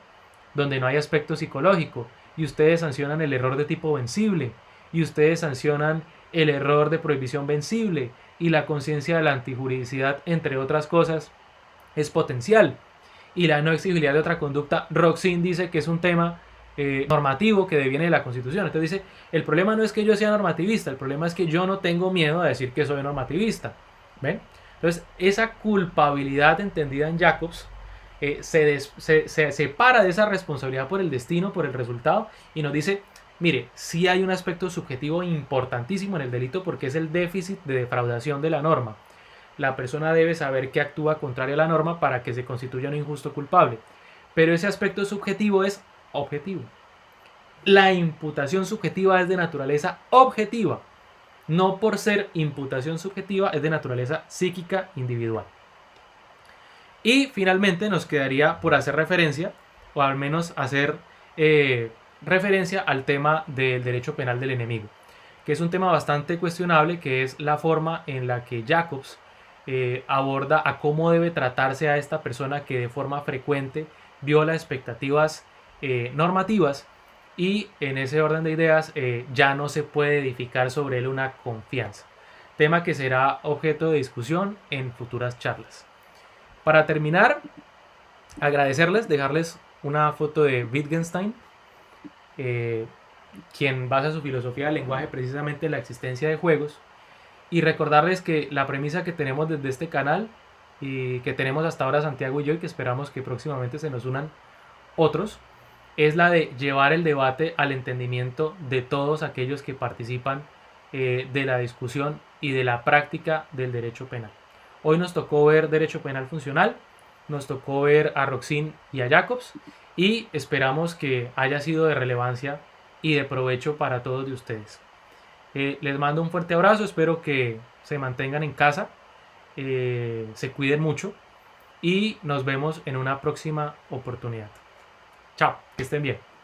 [SPEAKER 1] donde no hay aspecto psicológico, y ustedes sancionan el error de tipo vencible, y ustedes sancionan el error de prohibición vencible, y la conciencia de la antijuridicidad, entre otras cosas, es potencial. Y la no exigibilidad de otra conducta, Roxin dice que es un tema normativo que deviene de la Constitución. Entonces dice, el problema no es que yo sea normativista, el problema es que yo no tengo miedo a decir que soy normativista. ¿Ven? Entonces, esa culpabilidad entendida en Jacobs se separa de esa responsabilidad por el destino, por el resultado, y nos dice, mire, sí hay un aspecto subjetivo importantísimo en el delito porque es el déficit de defraudación de la norma. La persona debe saber que actúa contrario a la norma para que se constituya un injusto culpable. Pero ese aspecto subjetivo es objetivo. La imputación subjetiva es de naturaleza objetiva. No por ser imputación subjetiva es de naturaleza psíquica individual. Y finalmente nos quedaría por hacer referencia, o al menos hacer referencia al tema del derecho penal del enemigo. que es un tema bastante cuestionable, que es la forma en la que Jacobs aborda a cómo debe tratarse a esta persona que de forma frecuente viola expectativas normativas, y en ese orden de ideas ya no se puede edificar sobre él una confianza, tema que será objeto de discusión en futuras charlas. Para terminar, agradecerles, dejarles una foto de Wittgenstein, quien basa su filosofía del lenguaje precisamente en la existencia de juegos, y recordarles que la premisa que tenemos desde este canal y que tenemos hasta ahora Santiago y yo, y que esperamos que próximamente se nos unan otros, es la de llevar el debate al entendimiento de todos aquellos que participan de la discusión y de la práctica del derecho penal. Hoy nos tocó ver derecho penal funcional, nos tocó ver a Roxin y a Jacobs, y esperamos que haya sido de relevancia y de provecho para todos de ustedes. Les mando un fuerte abrazo, espero que se mantengan en casa, se cuiden mucho y nos vemos en una próxima oportunidad. Chao, que estén bien.